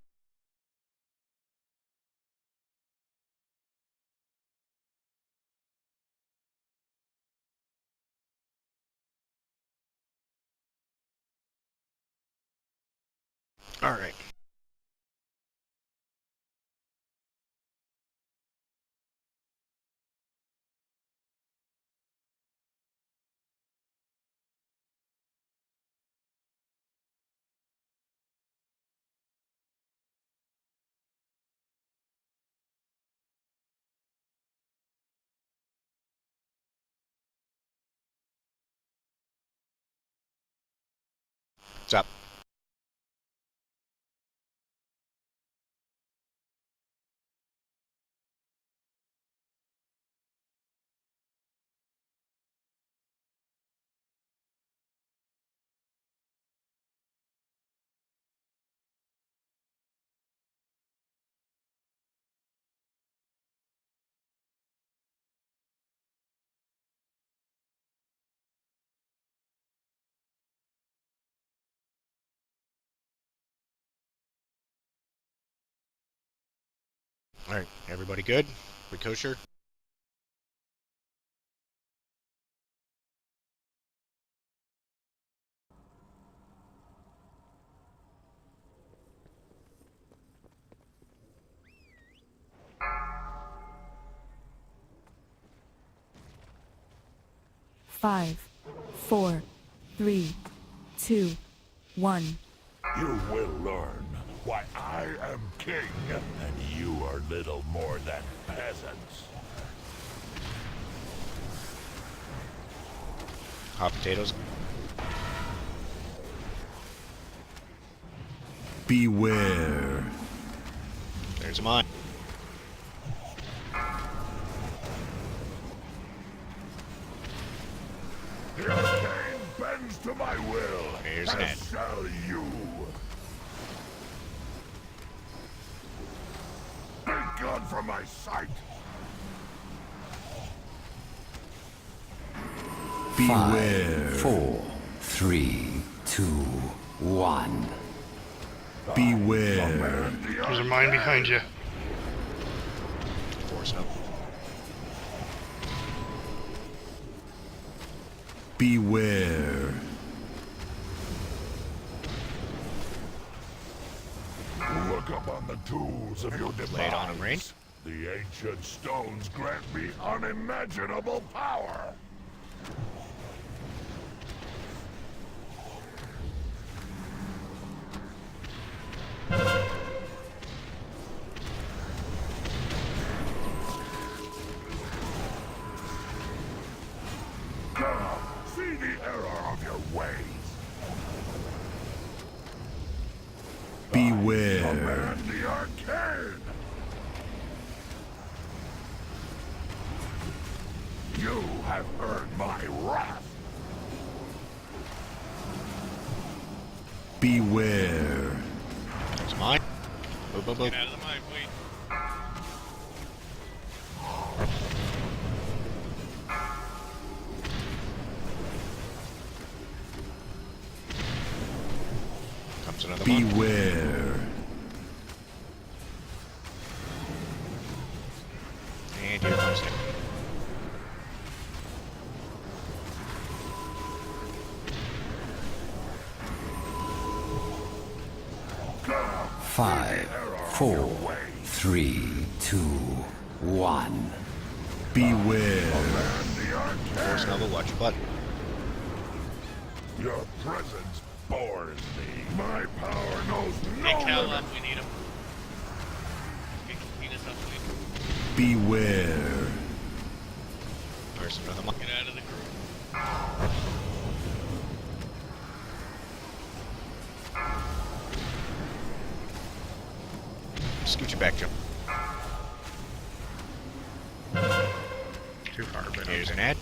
Alright. What's up? Alright, everybody good? We kosher? Five, 4, 3, 2, 1. You will learn why I am king, and you are little more than peasants. Hot potatoes. Beware. There's mine. Your cane bends to my will, Here's as Ned. shall you. from my sight! Beware. 5, 4, 3, 2, 1. Beware. There's a mine behind you. Force up. Beware. Look up on the tools of your demise. Lay it on him, Rain. The ancient stones grant me unimaginable power. Come, see the error of your ways. Beware. Command the arcane. You have earned my wrath. Beware. It's mine. Boop, boop, boop. Get out of the mine, please. Comes another one. Beware. And here comes it. Come, 5, 4, 3, 2, 1. Beware. command the Force arcane. level, watch your butt. Your presence bores me. My power knows no Get Cal limit. up, we need him. Get Venus up, please. Beware. There's another one. Get out of the group. Scoot you back, Joe. Too far, but Here's an ad.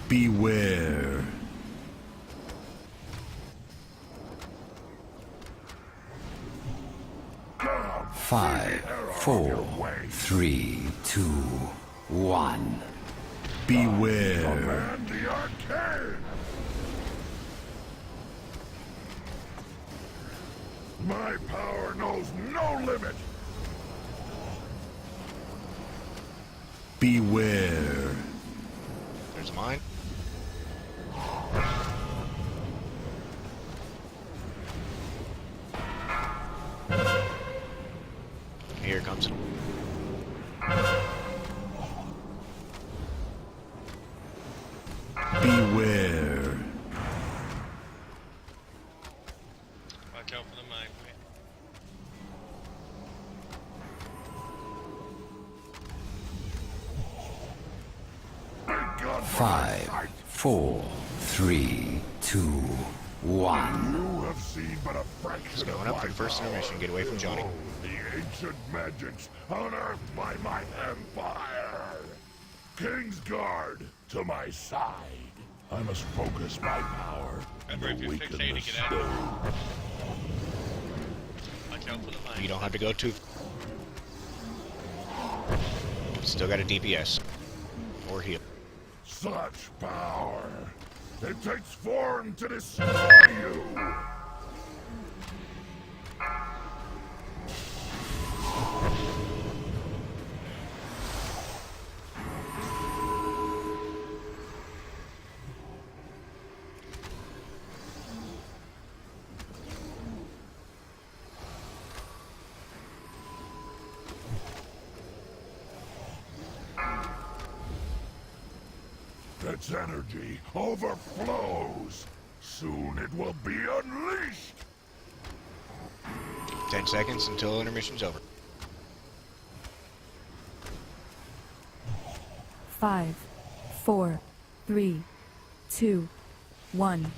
Beware. Come, 5, 4, 3, 2, 1. Beware. command the arcane. My power knows no limit. Beware. There's mine. Here it comes. Beware. Watch out for the mine, please. 5, 4, 3, 2, 1. You have seen but a fraction Going of up my for the first power. intermission. Get away from Johnny. The ancient magics unearthed by my empire. Kingsguard to my side. I must focus my power and Remember, if you're awaken fixated, the get out of stone. Watch out for the mine. You don't have to go too. Still got a DPS. Or heal. Such power. It takes form to destroy you. Its energy overflows. Soon it will be unleashed. 10 seconds until intermission's over. 5, 4, 3, 2, 1.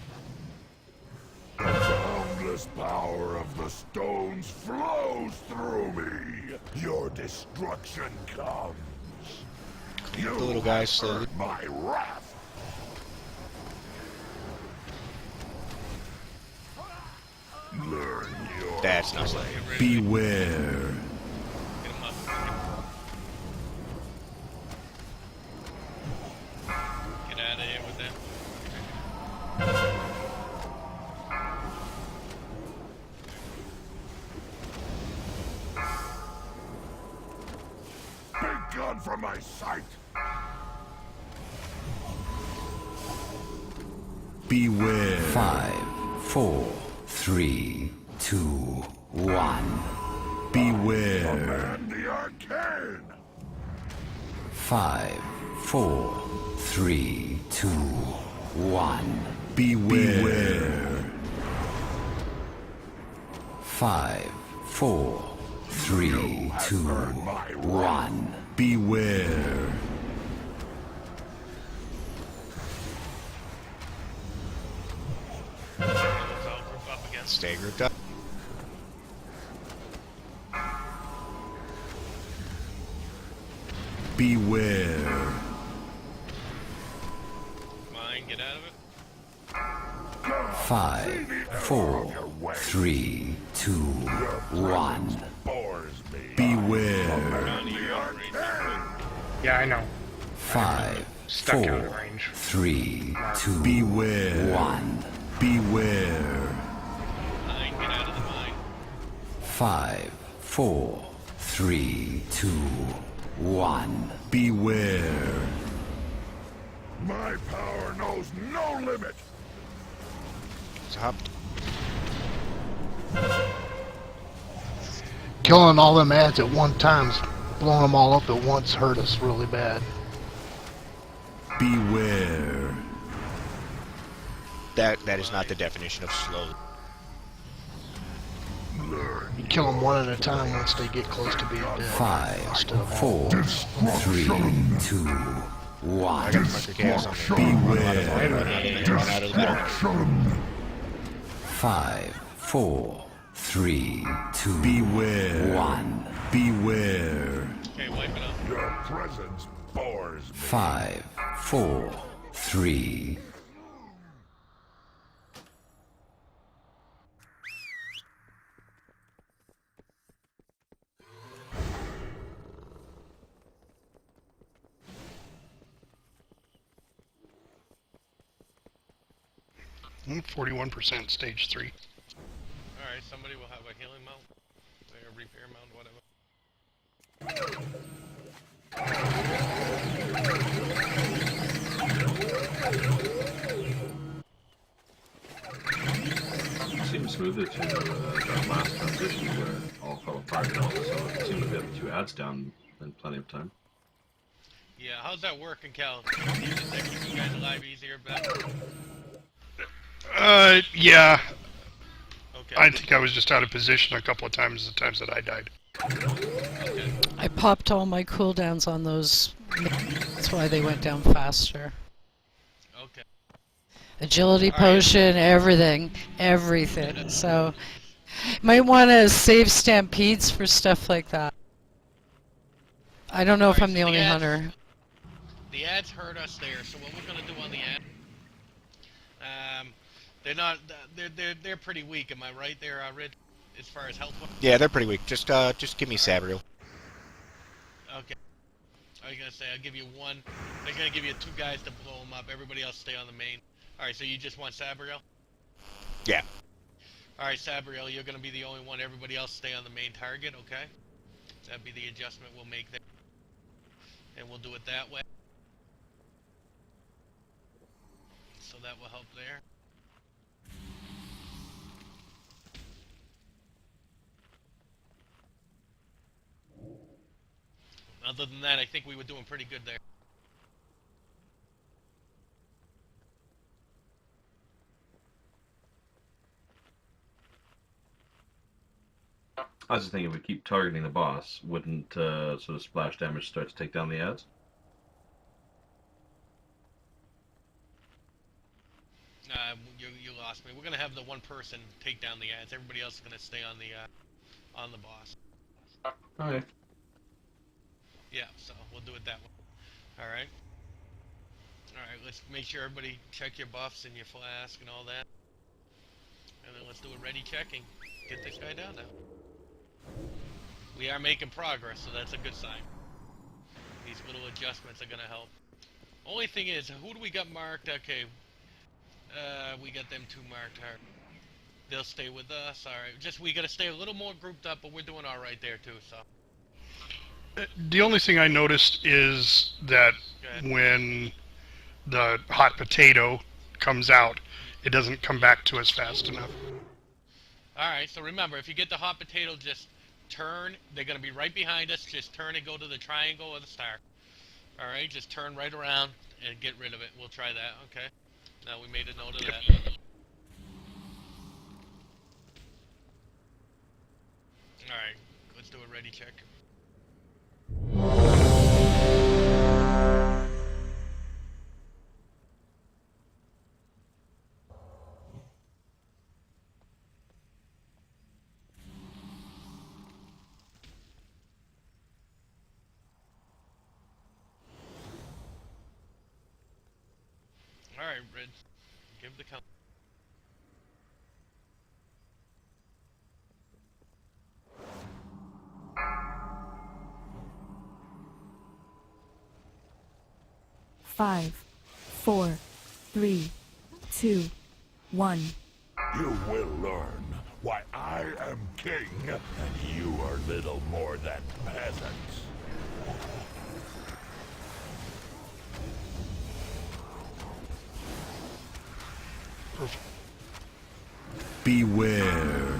The boundless power of the stones flows through me. Your destruction comes. Clean up the little guys slowly. Earn my wrath. That's not slow. Beware. Get him up. Get out of here with that. Be gone from my sight! Beware. 5, 4, 3, 2, 1. Beware. And the arcane! 5, 4, 3, 2, 1. Beware. 5, 4, 3, 2, 1. Beware. Stay grouped up. Beware. Mine, get out of it. 5, 4, 3, 2, 1. Beware. Yeah, I know. 5, Stuck out 4, of range. 3, 2, Beware. 1. Beware. Mine, get out of the mine. 5, 4, 3, 2, 1. Beware. My power knows no limit! Stop. Killing all them ads at one time, blowing them all up at once hurt us really bad. Beware. That is not the definition of slow. You kill them one at a time once they get close to being dead. 5, Instead of 4, 3, 2, 1. I got fucking chaos on me. Beware. Run out of the battle. 5, 4, 3, 2, Beware. 1. Beware. Okay, wipe it up. Your presence bores me. 5, 4, 3. I'm 41% stage 3. Alright, somebody will have a healing mount. Like a repair mount, whatever. Seems smoother to that last transition where it all fell apart and also it seemed to be the 2 ads down in plenty of time. Yeah, how's that working, Cal? Does that keep you guys alive easier, better? Yeah. Okay. I think I was just out of position a couple of times the times that I died. Okay. I popped all my cooldowns on those. That's why they went down faster. Okay. Agility potion, everything. Everything. So, might want to save stampedes for stuff like that. I don't know if I'm the only hunter. The ads hurt us there, so what we're gonna do on the ad, they're not, they're pretty weak, am I right there, Rid, as far as health? Yeah, they're pretty weak. Just give me Sabriel. Okay. I was gonna say, I'll give you one, I'm gonna give you 2 guys to blow them up, everybody else stay on the main. Alright, so you just want Sabriel? Yeah. Alright, Sabriel, you're gonna be the only one, everybody else stay on the main target, okay? That'd be the adjustment we'll make there. And we'll do it that way. So that will help there. Other than that, I think we were doing pretty good there. I was just thinking if we keep targeting the boss, wouldn't sort of splash damage start to take down the ads? You lost me. We're gonna have the one person take down the ads. Everybody else is gonna stay on the boss. Okay. Yeah, so we'll do it that way. All right. All right. Let's make sure everybody check your buffs and your flask and all that. And then let's do a ready checking. Get this guy down now. We are making progress, so that's a good sign. These little adjustments are gonna help. Only thing is, who do we got marked? Okay. We got them two marked hard. They'll stay with us, alright. Just, we gotta stay a little more grouped up, but we're doing alright there too, so. The only thing I noticed is that when the hot potato comes out, it doesn't come back to us fast enough. Alright, so remember, if you get the hot potato, just turn. They're gonna be right behind us. Just turn and go to the triangle or the star. Alright, just turn right around and get rid of it. We'll try that, okay? Now we made a note of that. Alright, let's do a ready check. Alright, Red. Give the count. Five, 4, 3, 2, 1. You will learn why I am king and you are little more than peasants. Beware.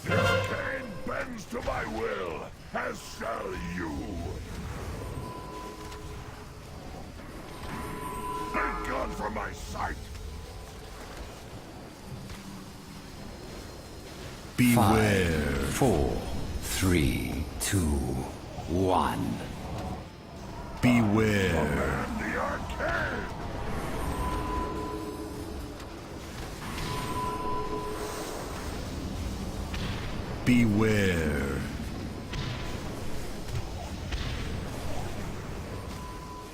The arcane bends to my will, as shall you. Be gone from my sight. Beware. 4, 3, 2, 1. Beware. And the arcane. Beware.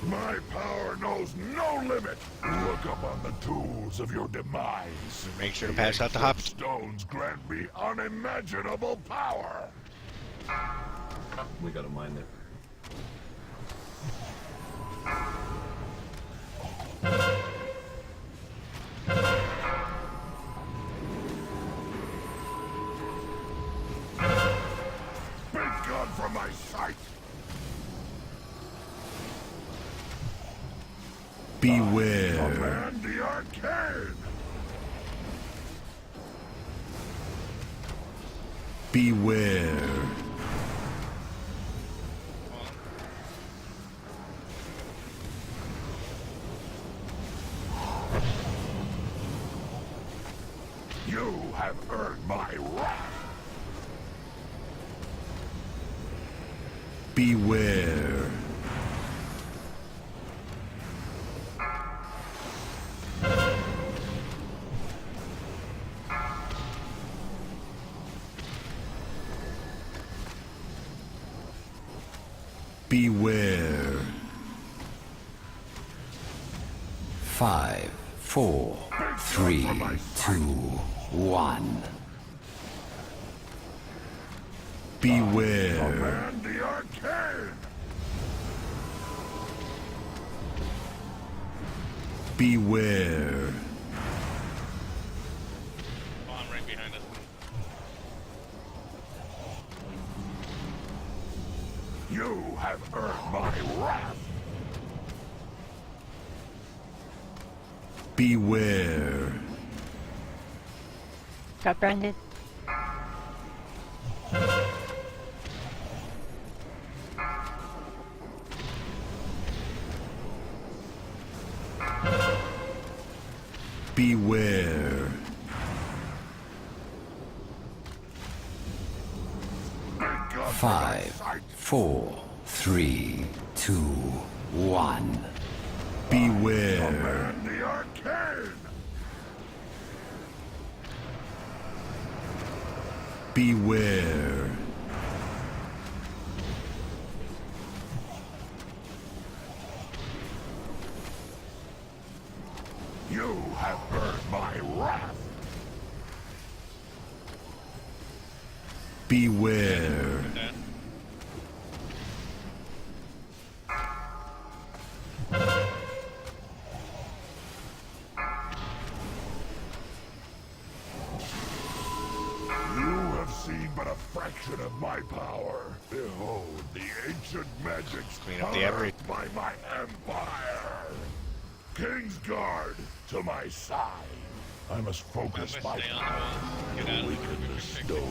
My power knows no limit. Look upon the tools of your demise. Make sure to pass out the hops. Stones grant me unimaginable power. We got a mine there. Be gone from my sight. Beware. Command the arcane. Beware. You have earned my wrath. Beware. Beware. 5, 4, 3, 2, 1. Beware. Command the arcane. Beware. Spawn right behind us. You have earned my wrath. Beware. Got branded. Beware. Be gone from my 5, sight. 4, 3, 2, 1. Beware. Command the arcane. Beware. Beware. You have seen but a fraction of my power. Behold the ancient magics Clean up the average. by my empire. King's Guard to my side. I must focus my power to awaken the snow.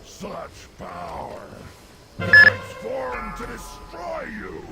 Such power! Transform to destroy you!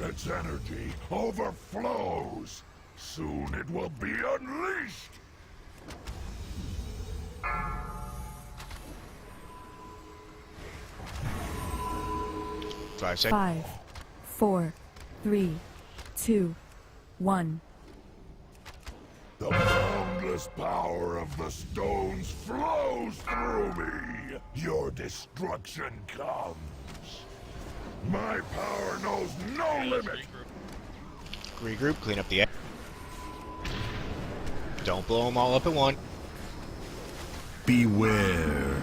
Its energy overflows. Soon it will be unleashed. 5 seconds. 5, 4, 3, 2, 1. The boundless power of the stones flows through me. Your destruction comes. My power knows no limit. Regroup, clean up the. Don't blow them all up at once. Beware.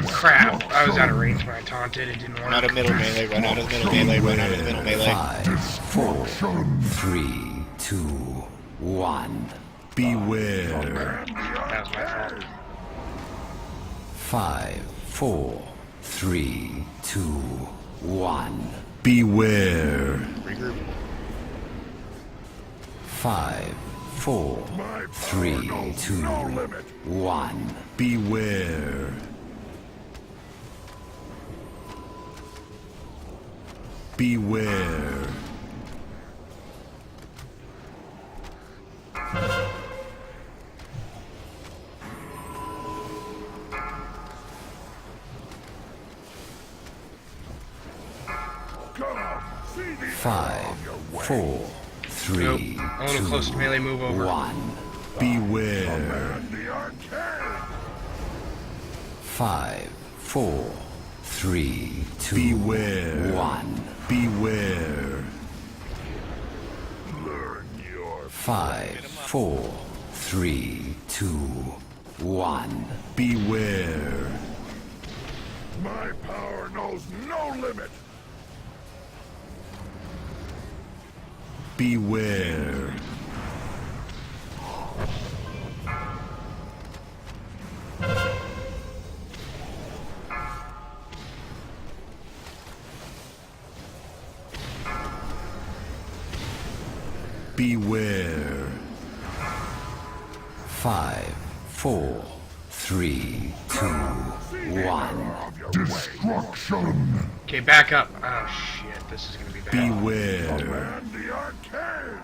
Crap, I was out of range when I taunted, it didn't work. Run out of middle melee, run out of middle melee, run out of middle melee. 5, 4, 3, 2, 1. Beware. That was my fault. 5, 4, 3, 2, 1. Beware. Regroup. 5, 4, 3, 2, 1. Beware. Beware. Come, see the 5, 4, 3, Nope. A little close to melee, move over. 1. Beware. and the arcade. 5, 4, 3, 2, Beware. 1. Beware. Learn your 5, 4, 3, 2, 1. Beware. My power knows no limit. Beware. Beware. 5, 4, 3, 2, 1. Destruction. Okay, back up. Oh shit, this is gonna be bad. Beware. And the arcade.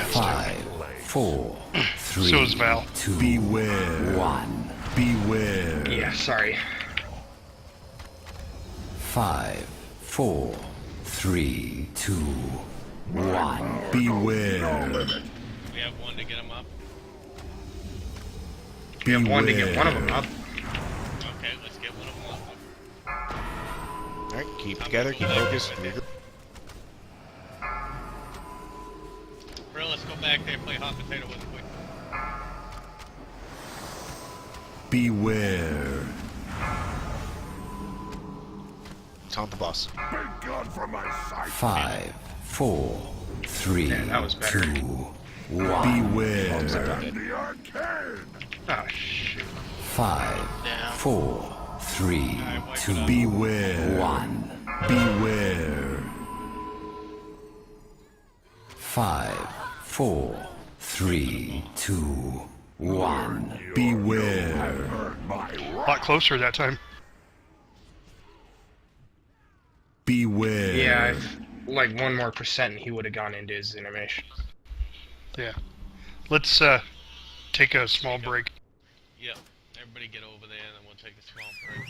5, 4, 3, So is Val. 2, Beware. 1. Beware. Yeah, sorry. 5, 4, 3, 2, 1. Beware. We have one to get him up. We have one to get one of them up. Okay, let's get one of them up. Alright, keep together, keep focused. Regroup. Bro, let's go back there and play hot potato with him quick. Beware. Taunt the boss. Big gun from my sight. 5, 4, 3, Yeah, that was better. 2, 1. Beware. And the arcade. Oh shit. 5, 4, 3, 2, Beware. 1. Beware. 5, 4, 3, 2, 1. Beware. A lot closer that time. Beware. Yeah, if like 1 more percent, he would have gone into his animation. Yeah. Let's take a small break. Yep. Everybody get over there, and then we'll take a small break.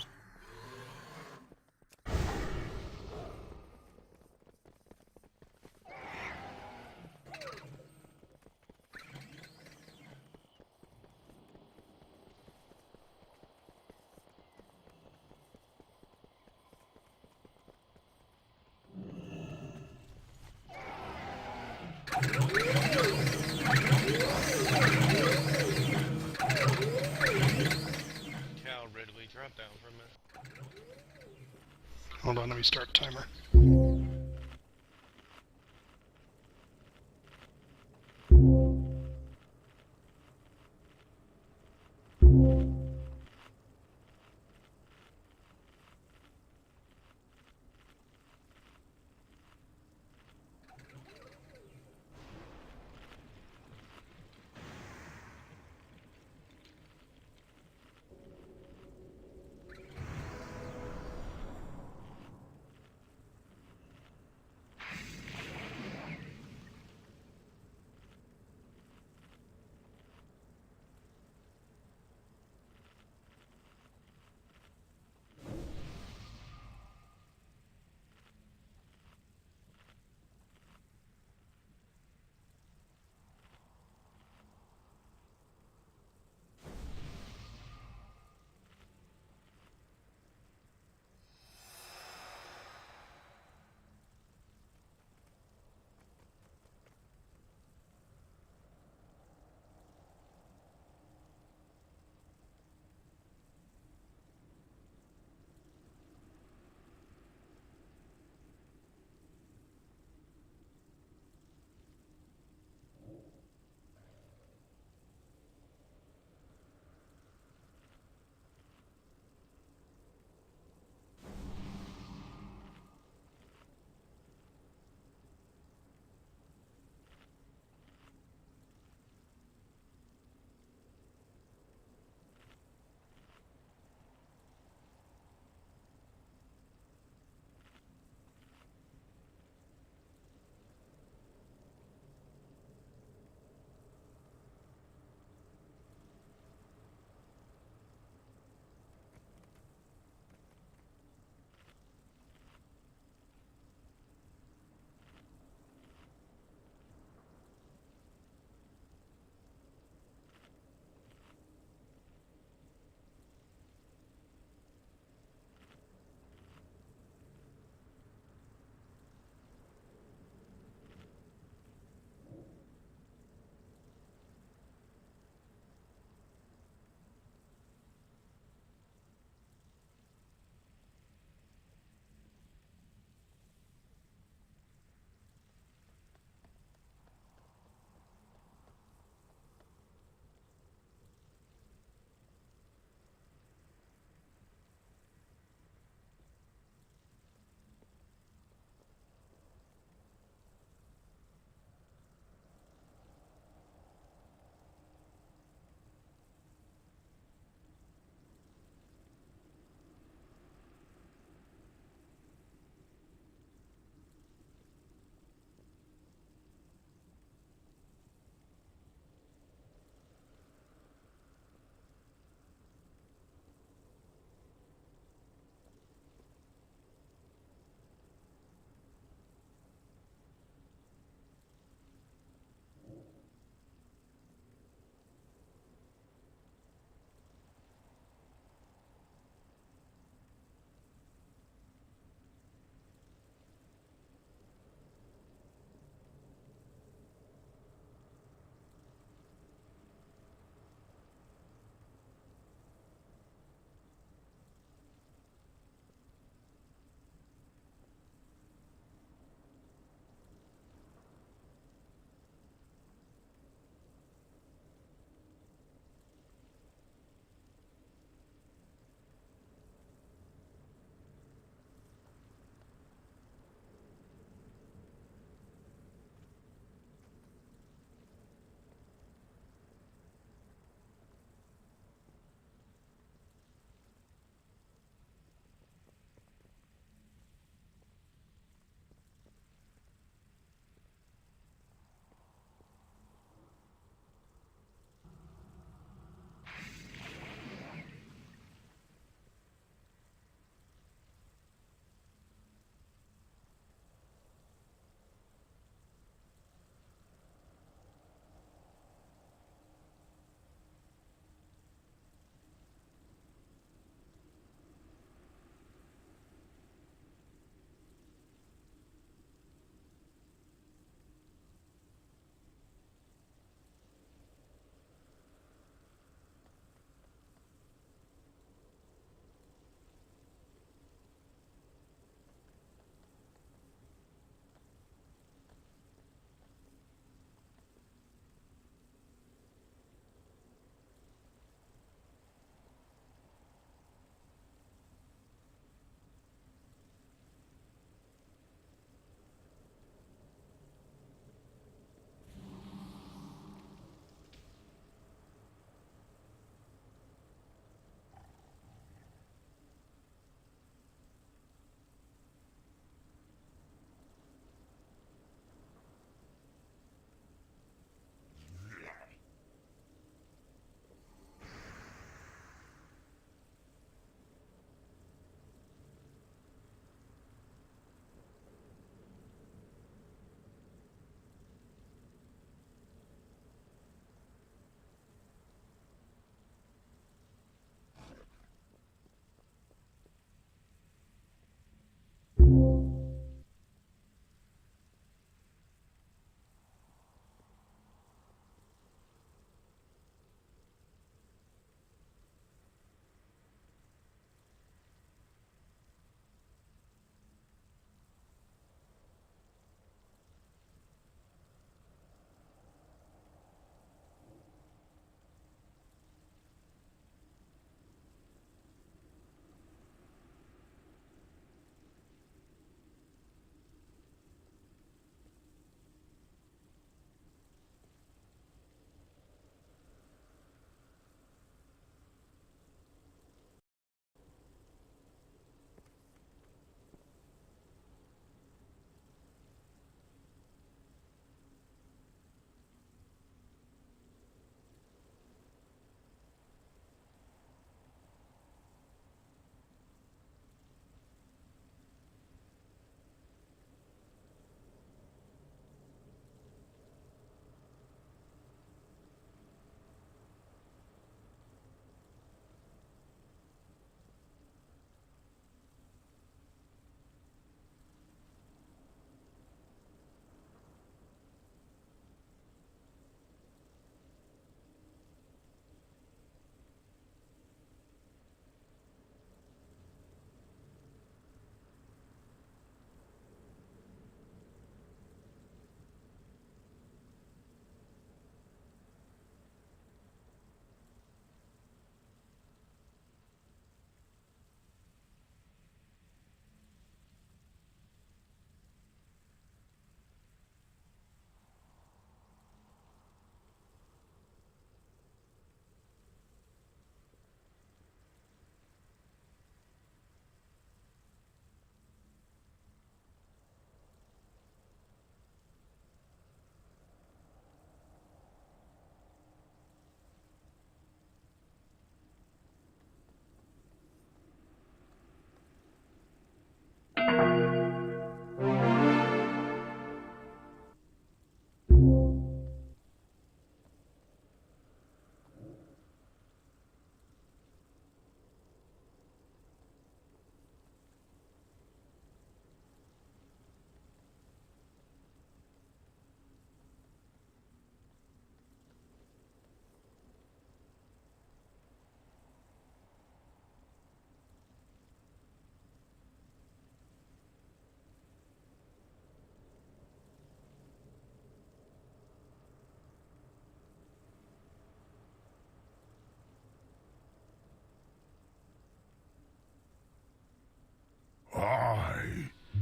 Cal, Ridley, drop down for a minute. Hold on, let me start the timer.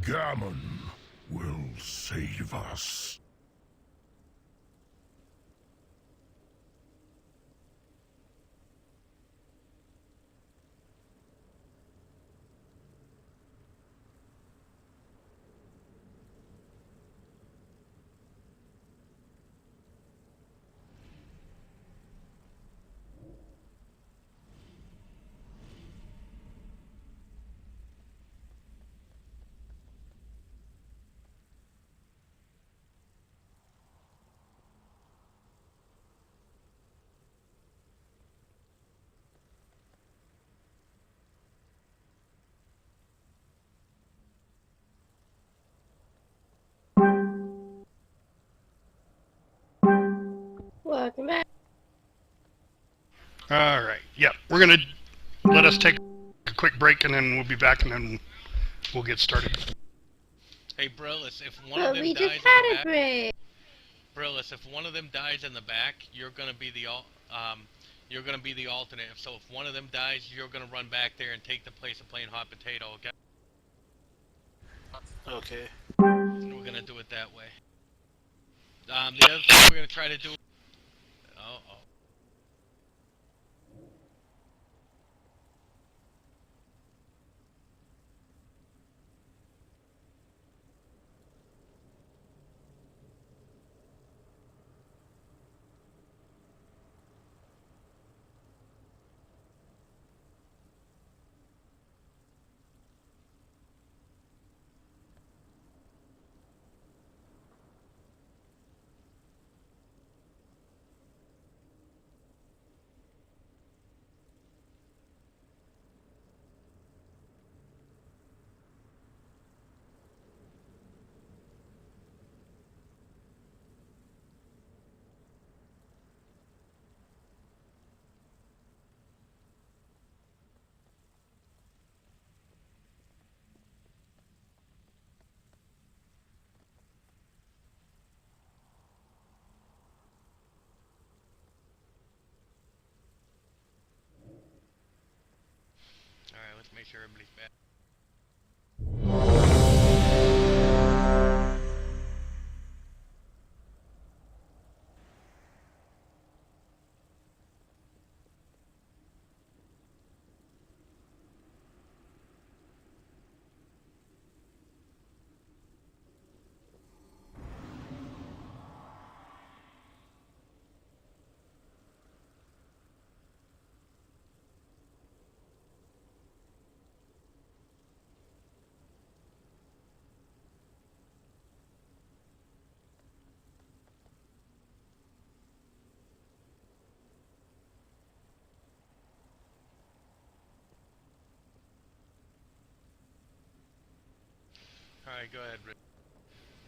Gammon will save us. Welcome back. All right. Yep. We're gonna let us take a quick break, and then we'll be back, and then we'll get started. Hey, Brillis, if one But of them we dies just in had the a back, break. Brillis, if one of them dies in the back, you're gonna be the you're gonna be the alternate. So if one of them dies, you're gonna run back there and take the place of playing hot potato. Okay? Okay. We're gonna do it that way. The other thing we're gonna try to do. Oh. Alright, let's make sure everybody's back. Alright, go ahead, Rick.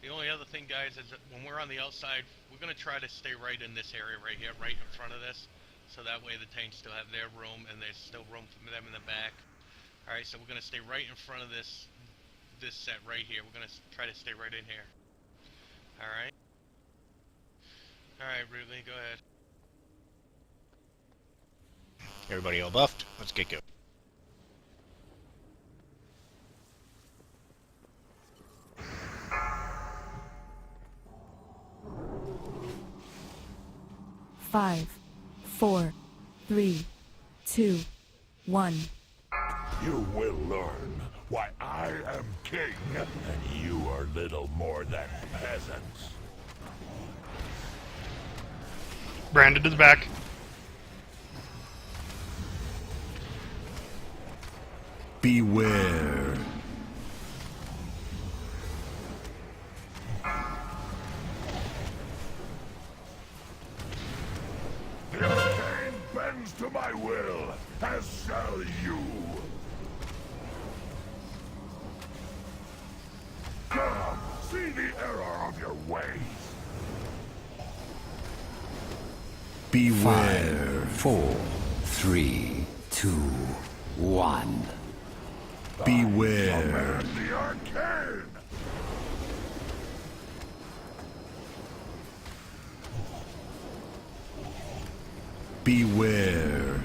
The only other thing, guys, is that when we're on the outside, we're going to try to stay right in this area right here, right in front of this. So that way the tanks still have their room, and there's still room for them in the back. Alright, so we're going to stay right in front of this set right here. We're going to try to stay right in here. Alright? Alright, Ridley, go ahead. Everybody all buffed? Let's get going. Five, 4, 3, 2, 1. You will learn why I am king, and you are little more than peasants. Brandon to the back. Beware. The arcane bends to my will, as shall you. Come, see the error of your ways. Beware. 5, 4, 3, 2, 1. Beware. Command the arcane! Beware.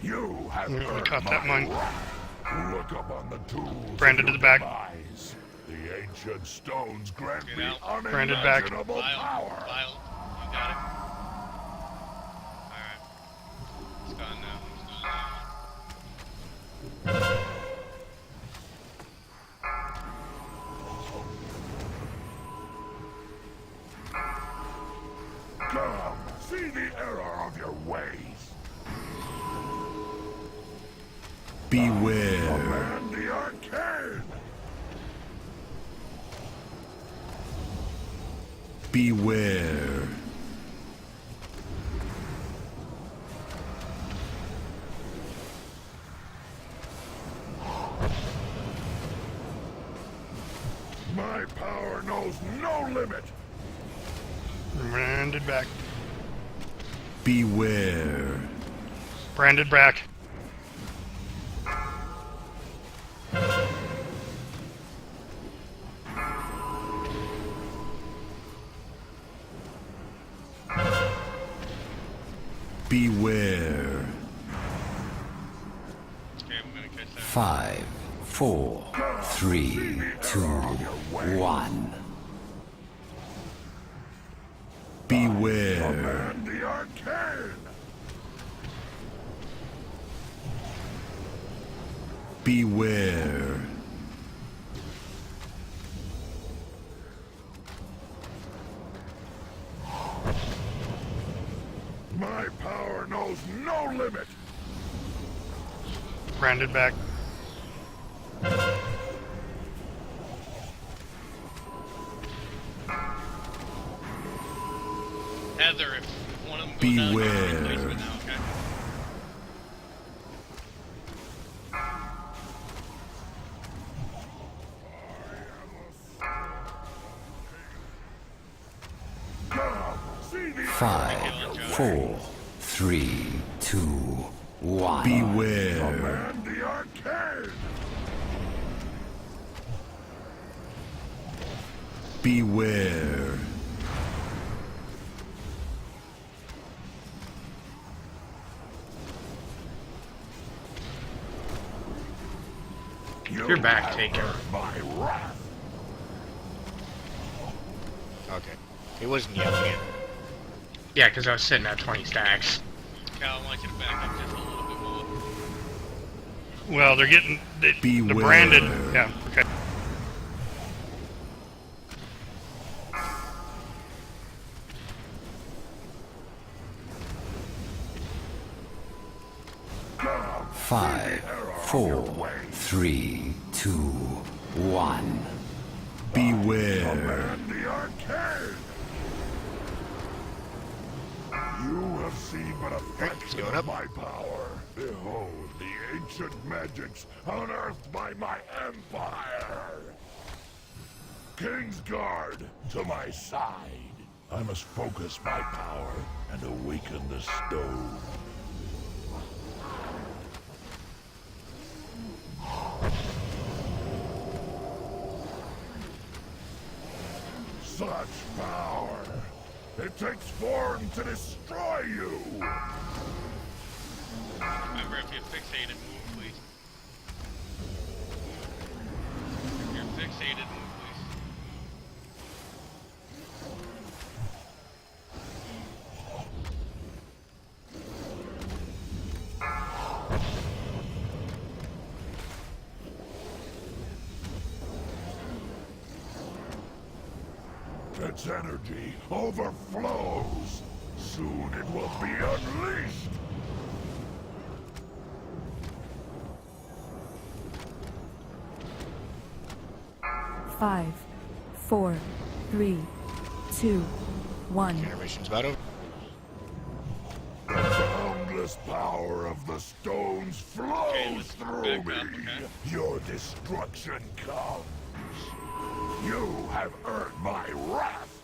You have We caught that one. Look up on the tools. Branded to the back. Demise. The ancient stones grant me Branded back. unimaginable power. Lyle, you got it? Alright. It's gone now. Come, see the error of your ways. Beware. Command the arcane. Beware. My power knows no limit. Branded back. Beware. Branded back. Beware. Okay, I'm gonna catch that. 5, 4, 3, 2, 1. Beware. Command the arcane. Beware. My power knows no limit. Branded back. Heather, if one of them goes down, you can replace Beware. it now, okay? Come, see the 5, 4, 3, 2, 1. Beware. Command the arcane. Beware. You're back, taken. My wrath. Okay. It wasn't yelling it. Yeah, because I was sitting at 20 stacks. Cal, I want you to back up just a little bit more. Well, they're getting the Beware. branded. Yeah. Okay. Come, 5, 4, 3, 2, 1. Beware. command the arcane. You have seen but a fraction going of up. my power. Behold the ancient magics unearthed by my empire. Kingsguard, to my side. I must focus my power and awaken the stone. Such power! It takes form to destroy you! Remember, if you're fixated, move, please. If you're fixated, move, please. Its energy overflows. Soon it will be unleashed. Five, 4, 3, 2, 1. Generation's about over. The boundless power of the stones flows let's through back me. up, okay? Your destruction comes. You have earned my wrath.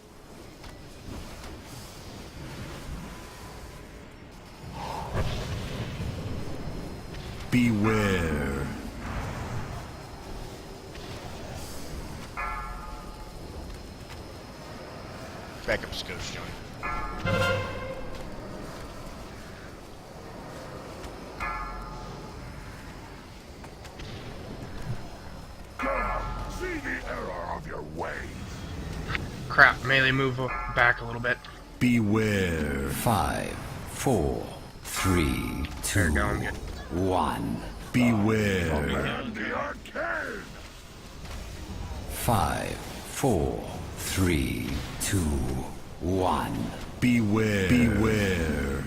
Beware. Back up, Scotch, Johnny. your ways. Crap, melee move back a little bit. Beware. 5, 4, 3, 2, There you go, I'm good. 1. Beware. Command the arcane! 5, 4, 3, 2, 1. Beware. Beware.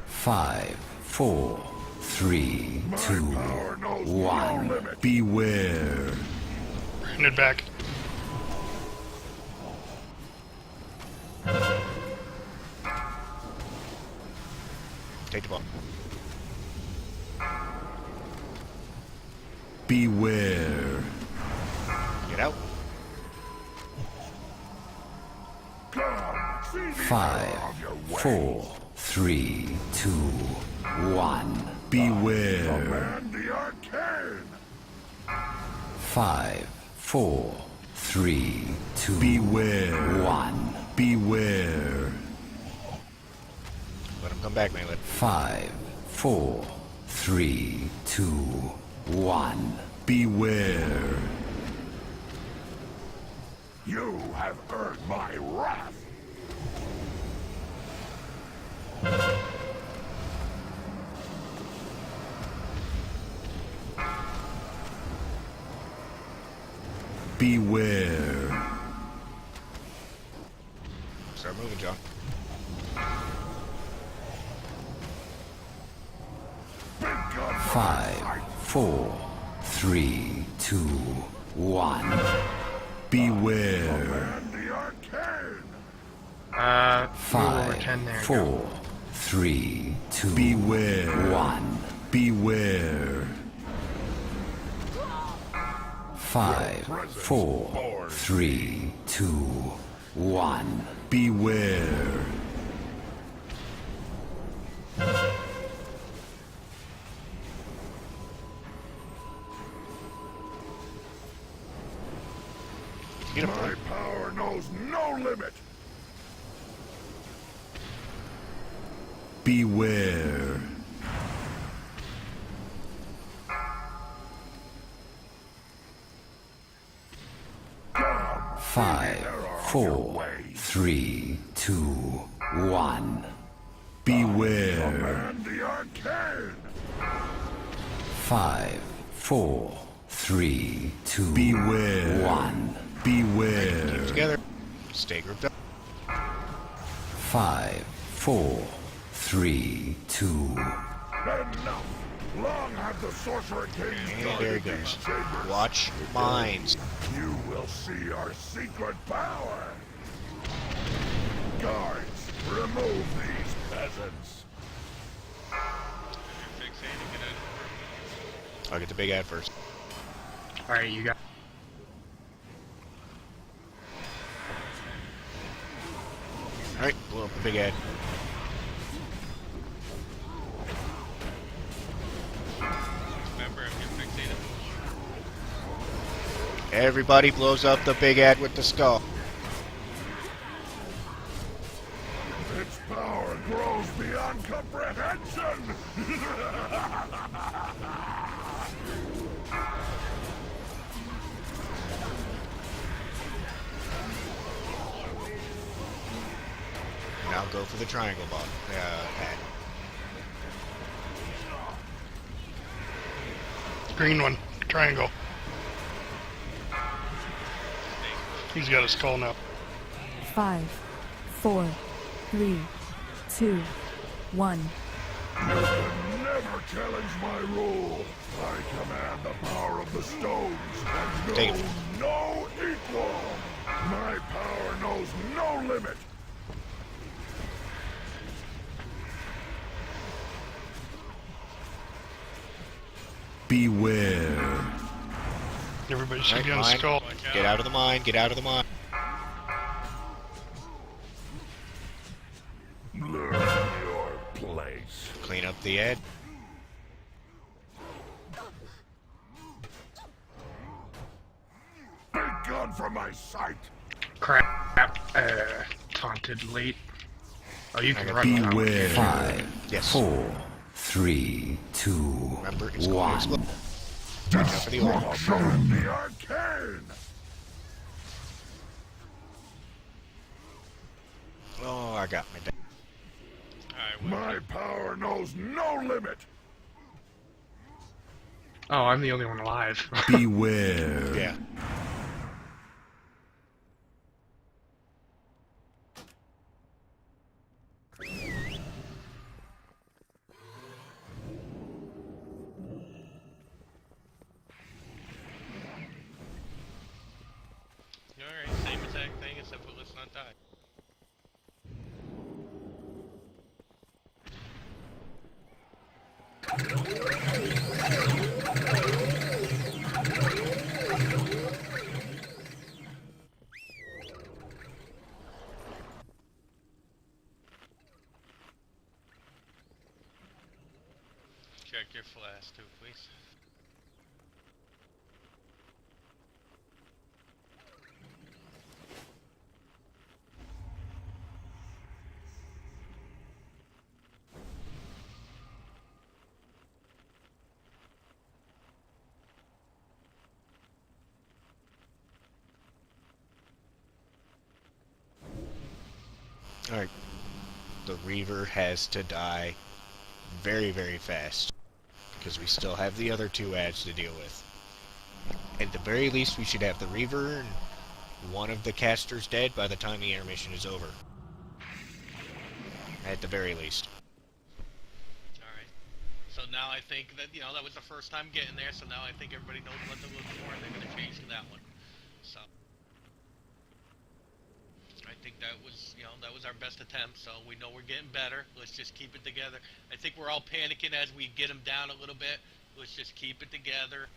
5, 4, 3, 2, 1. Beware. Bring it back. Take the ball. Beware. Get out. 5, 4, 3, 2, 1. Beware. Command the arcane! 5, 4, 3, 2, Beware. 1. Beware. Let him come back, melee. 5, 4, 3, 2, 1. Beware. You have earned my wrath! Beware. Start moving, John. Big gun! 5, 4, 3, 2, 1. Beware. Command the arcane! Move over 10 5, there. 4, 3, 2, Beware. 1. Beware. 5, 4, 3, 2, 1. Beware. Get him. My power knows no limit! Beware. Come! 5, 4, 3, 2, 1. Beware. Command the arcane! 5, 4, 3, 2, Beware. 1. Beware. Together. Stay grouped up. 5, 4, 3, 2. Enough! Long have the Sorcerer Kings And guarded there he these goes. chambers. Watch your minds. You will see our secret power! Guards, remove these peasants! I'll get the big ad first. Alright, you got. Alright, blow up the big ad. Remember, if you're fixated. Everybody blows up the big ad with the skull. Its power grows beyond comprehension! Now go for the triangle ball. Ad. Green one. Triangle. He's got a skull now. 5, 4, 3, 2, 1. You can never challenge my rule! I command the power of the stones and Take know it. no equal! My power knows no limit! Beware. Everybody should Alright, be on the mine. skull. Get out of the mine. Get out of the mine. Learn your place. Clean up the ad. Big gun from my sight! Crap. Taunted late. Oh, you can run now. Beware. 5, Yes. 4, 3, 2, Remember, it's going to 1. explode. For the order. Destruction the arcane! Oh, I got my deck. My power knows no limit! Oh, I'm the only one alive. Beware. Yeah. Alright, same exact thing except for let's not die. Check your flash too, please. Alright. The Reaver has to die very, very fast. Because we still have the other two ads to deal with. At the very least, we should have the Reaver and one of the casters dead by the time the intermission is over. At the very least. Alright. So now I think that, that was the first time getting there, so now I think everybody knows what to look for, and they're going to change to that one. So, I think that was, that was our best attempt, so we know we're getting better. Let's just keep it together. I think we're all panicking as we get them down a little bit. Let's just keep it together.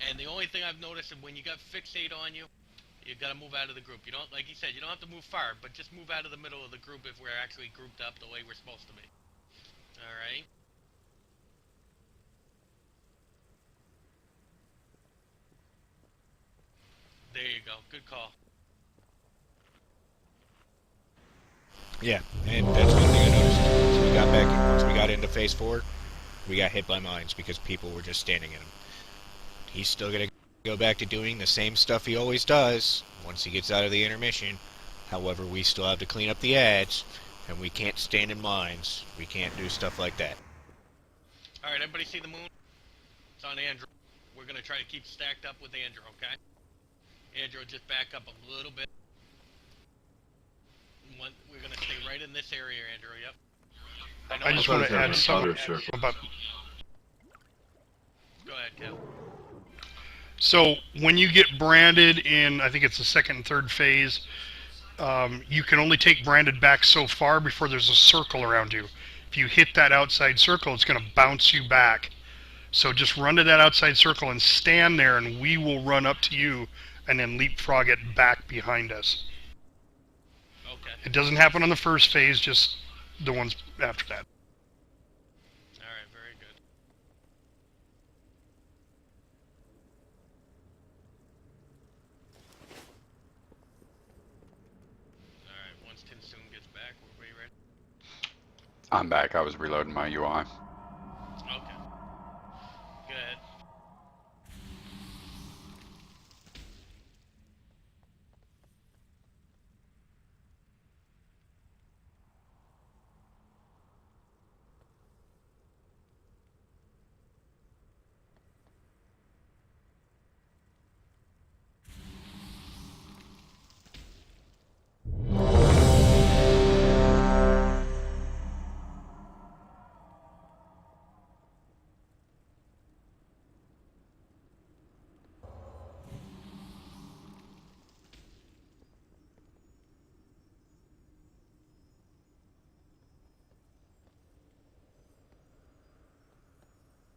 And the only thing I've noticed is when you got fixate on you, you got to move out of the group. You don't, like you said, you don't have to move far, but just move out of the middle of the group if we're actually grouped up the way we're supposed to be. Alright? There you go. Good call. Yeah, and that's one thing I noticed. So we got back, once we got into phase 4, we got hit by mines because people were just standing in them. He's still going to go back to doing the same stuff he always does once he gets out of the intermission. However, we still have to clean up the ads, and we can't stand in mines. We can't do stuff like that. Alright, everybody see the moon? It's on Andrew. We're going to try to keep stacked up with Andrew, okay? Andrew, just back up a little bit. We're going to stay right in this area, Andrew, yep. I just want to add something about... Go ahead, Kel. So, when you get branded in, I think it's the second and third phase, you can only take branded back so far before there's a circle around you. If you hit that outside circle, it's going to bounce you back. So just run to that outside circle and stand there, and we will run up to you and then leapfrog it back behind us. Okay. It doesn't happen on the first phase, just the ones after that. Alright, very good. Alright, once Tinsoon gets back, we're ready. I'm back. I was reloading my UI. Okay. Go ahead.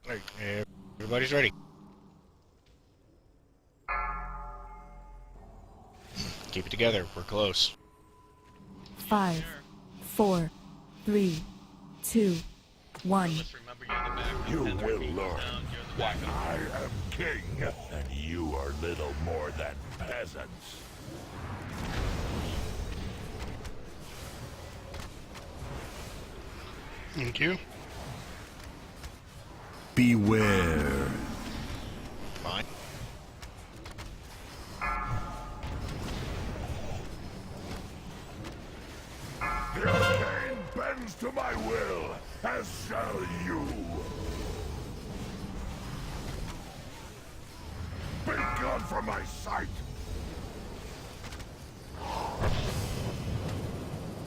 Alright, everybody's ready. Keep it together, we're close. 5, 4, 3, 2, 1. You will learn why I am king, and you are little more than peasants. Thank you. Beware. gone from my sight.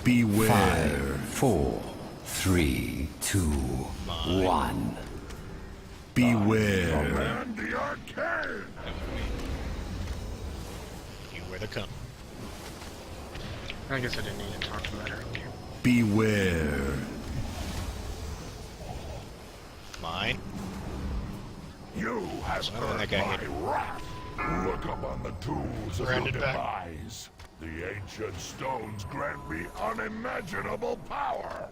Beware. 5, 4, 3, 2, 1. Beware. Command the arcane. Beware the come. I guess I didn't need to talk about her. Okay. Beware. Mine. You have Another one earned that got my hit. wrath. Look upon the tools of Branded your back. demise. The ancient stones grant me unimaginable power.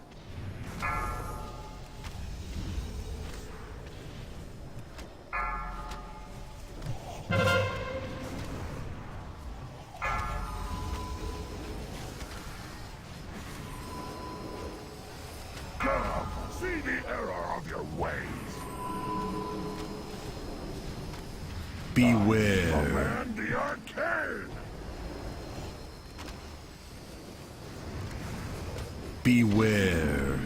Come, see the error of your ways. Beware. Command the arcane. Beware.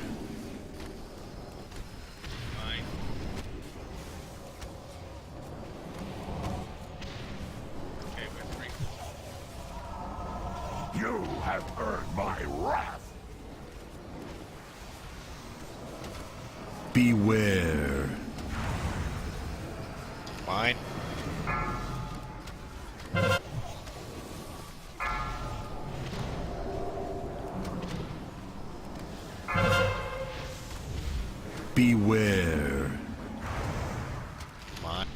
Mine. Okay, we're free. You have earned my wrath. Beware. Mine. Beware. Mine.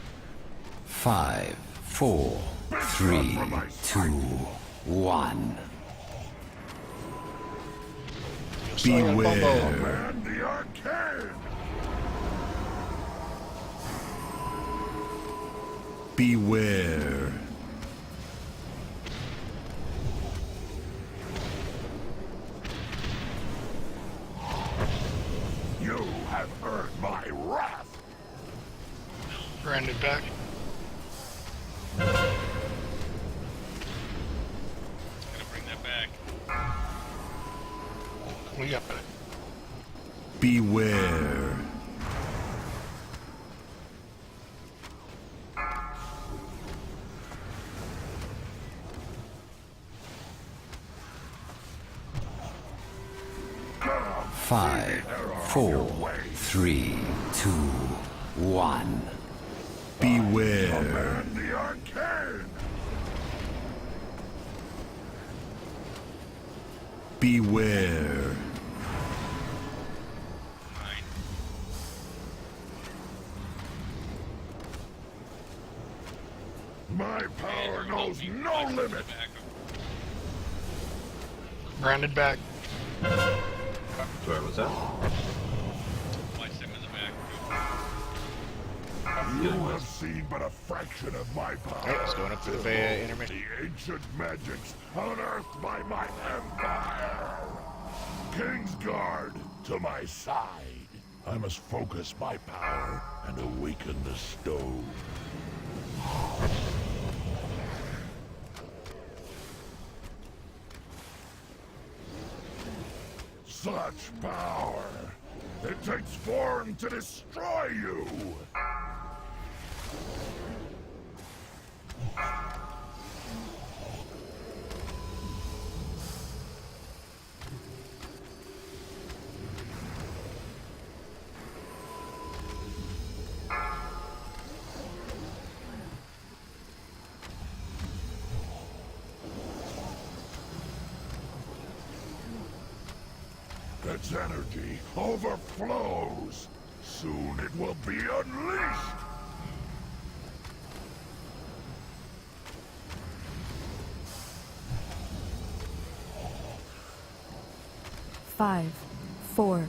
5, 4, 3, 2, 1. Beware. Command the arcane. Beware. You have earned my wrath. Branded back. Gonna bring that back. We got it. Beware. Come, 5, 4, 3, 2, 1. Beware. command the arcane. Beware. Mine. My power knows no limit. Branded back. Sorry, what's that? My sim in the back. You have seen but a fraction of my power. Alright, let's go up to the intermission. The ancient magics unearthed by my empire. Kingsguard to my side. I must focus my power and awaken the stone. Such power! It takes form to destroy you! Its energy overflows. Soon it will be unleashed. Five, four,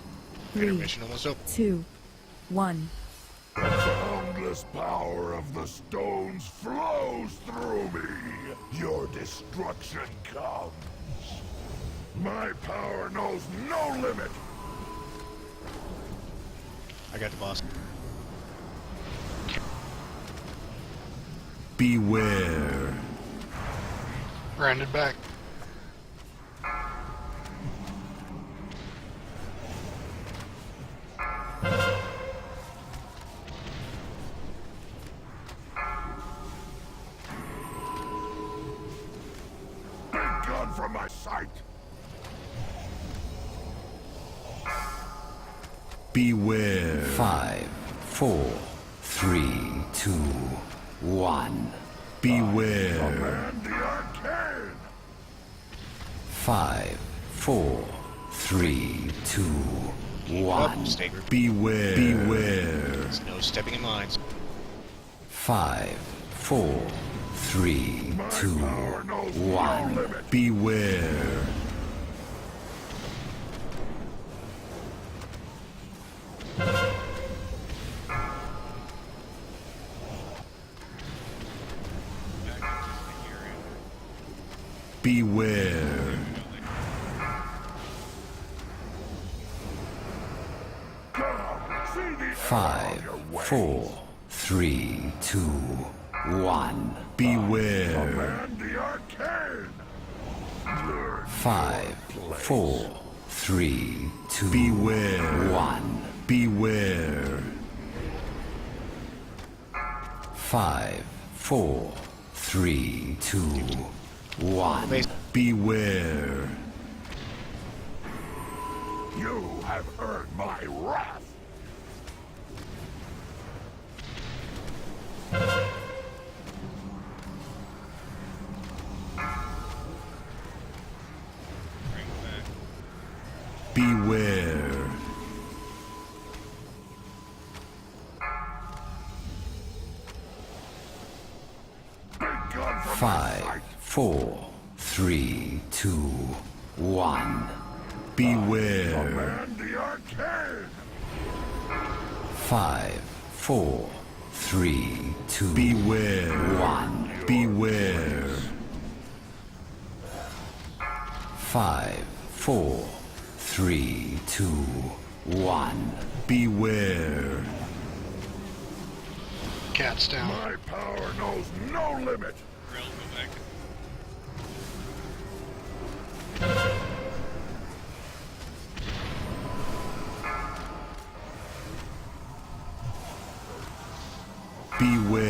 three, Intermission almost over. 2, 1. The boundless power of the stones flows through me. Your destruction comes. My power knows no limit. I got the boss. Beware. Branded back. fight! Beware. 5, 4, 3, 2, 1. Beware. Command the arcane! 5, 4, 3, 2, 1. Stay grouped. Beware. Beware. There's no stepping in lines. 5, 4, 3, 2, 1. Beware. Beware. See the 5, 4, 3, 2, 1. Beware. Command the arcane! 5, 4, 3, 2, Beware. 1. Beware. 5, 4, 3, 2, 1. Beware. You have earned my wrath! Beware. Big gun for 5, 4, 3, 2, 1. Beware. Command the arcane! 5, 4, 3, 2, Beware. 1. Beware. 5, 4, 3, 2, 1. Beware. Cat's down. My power knows no limit! Beware.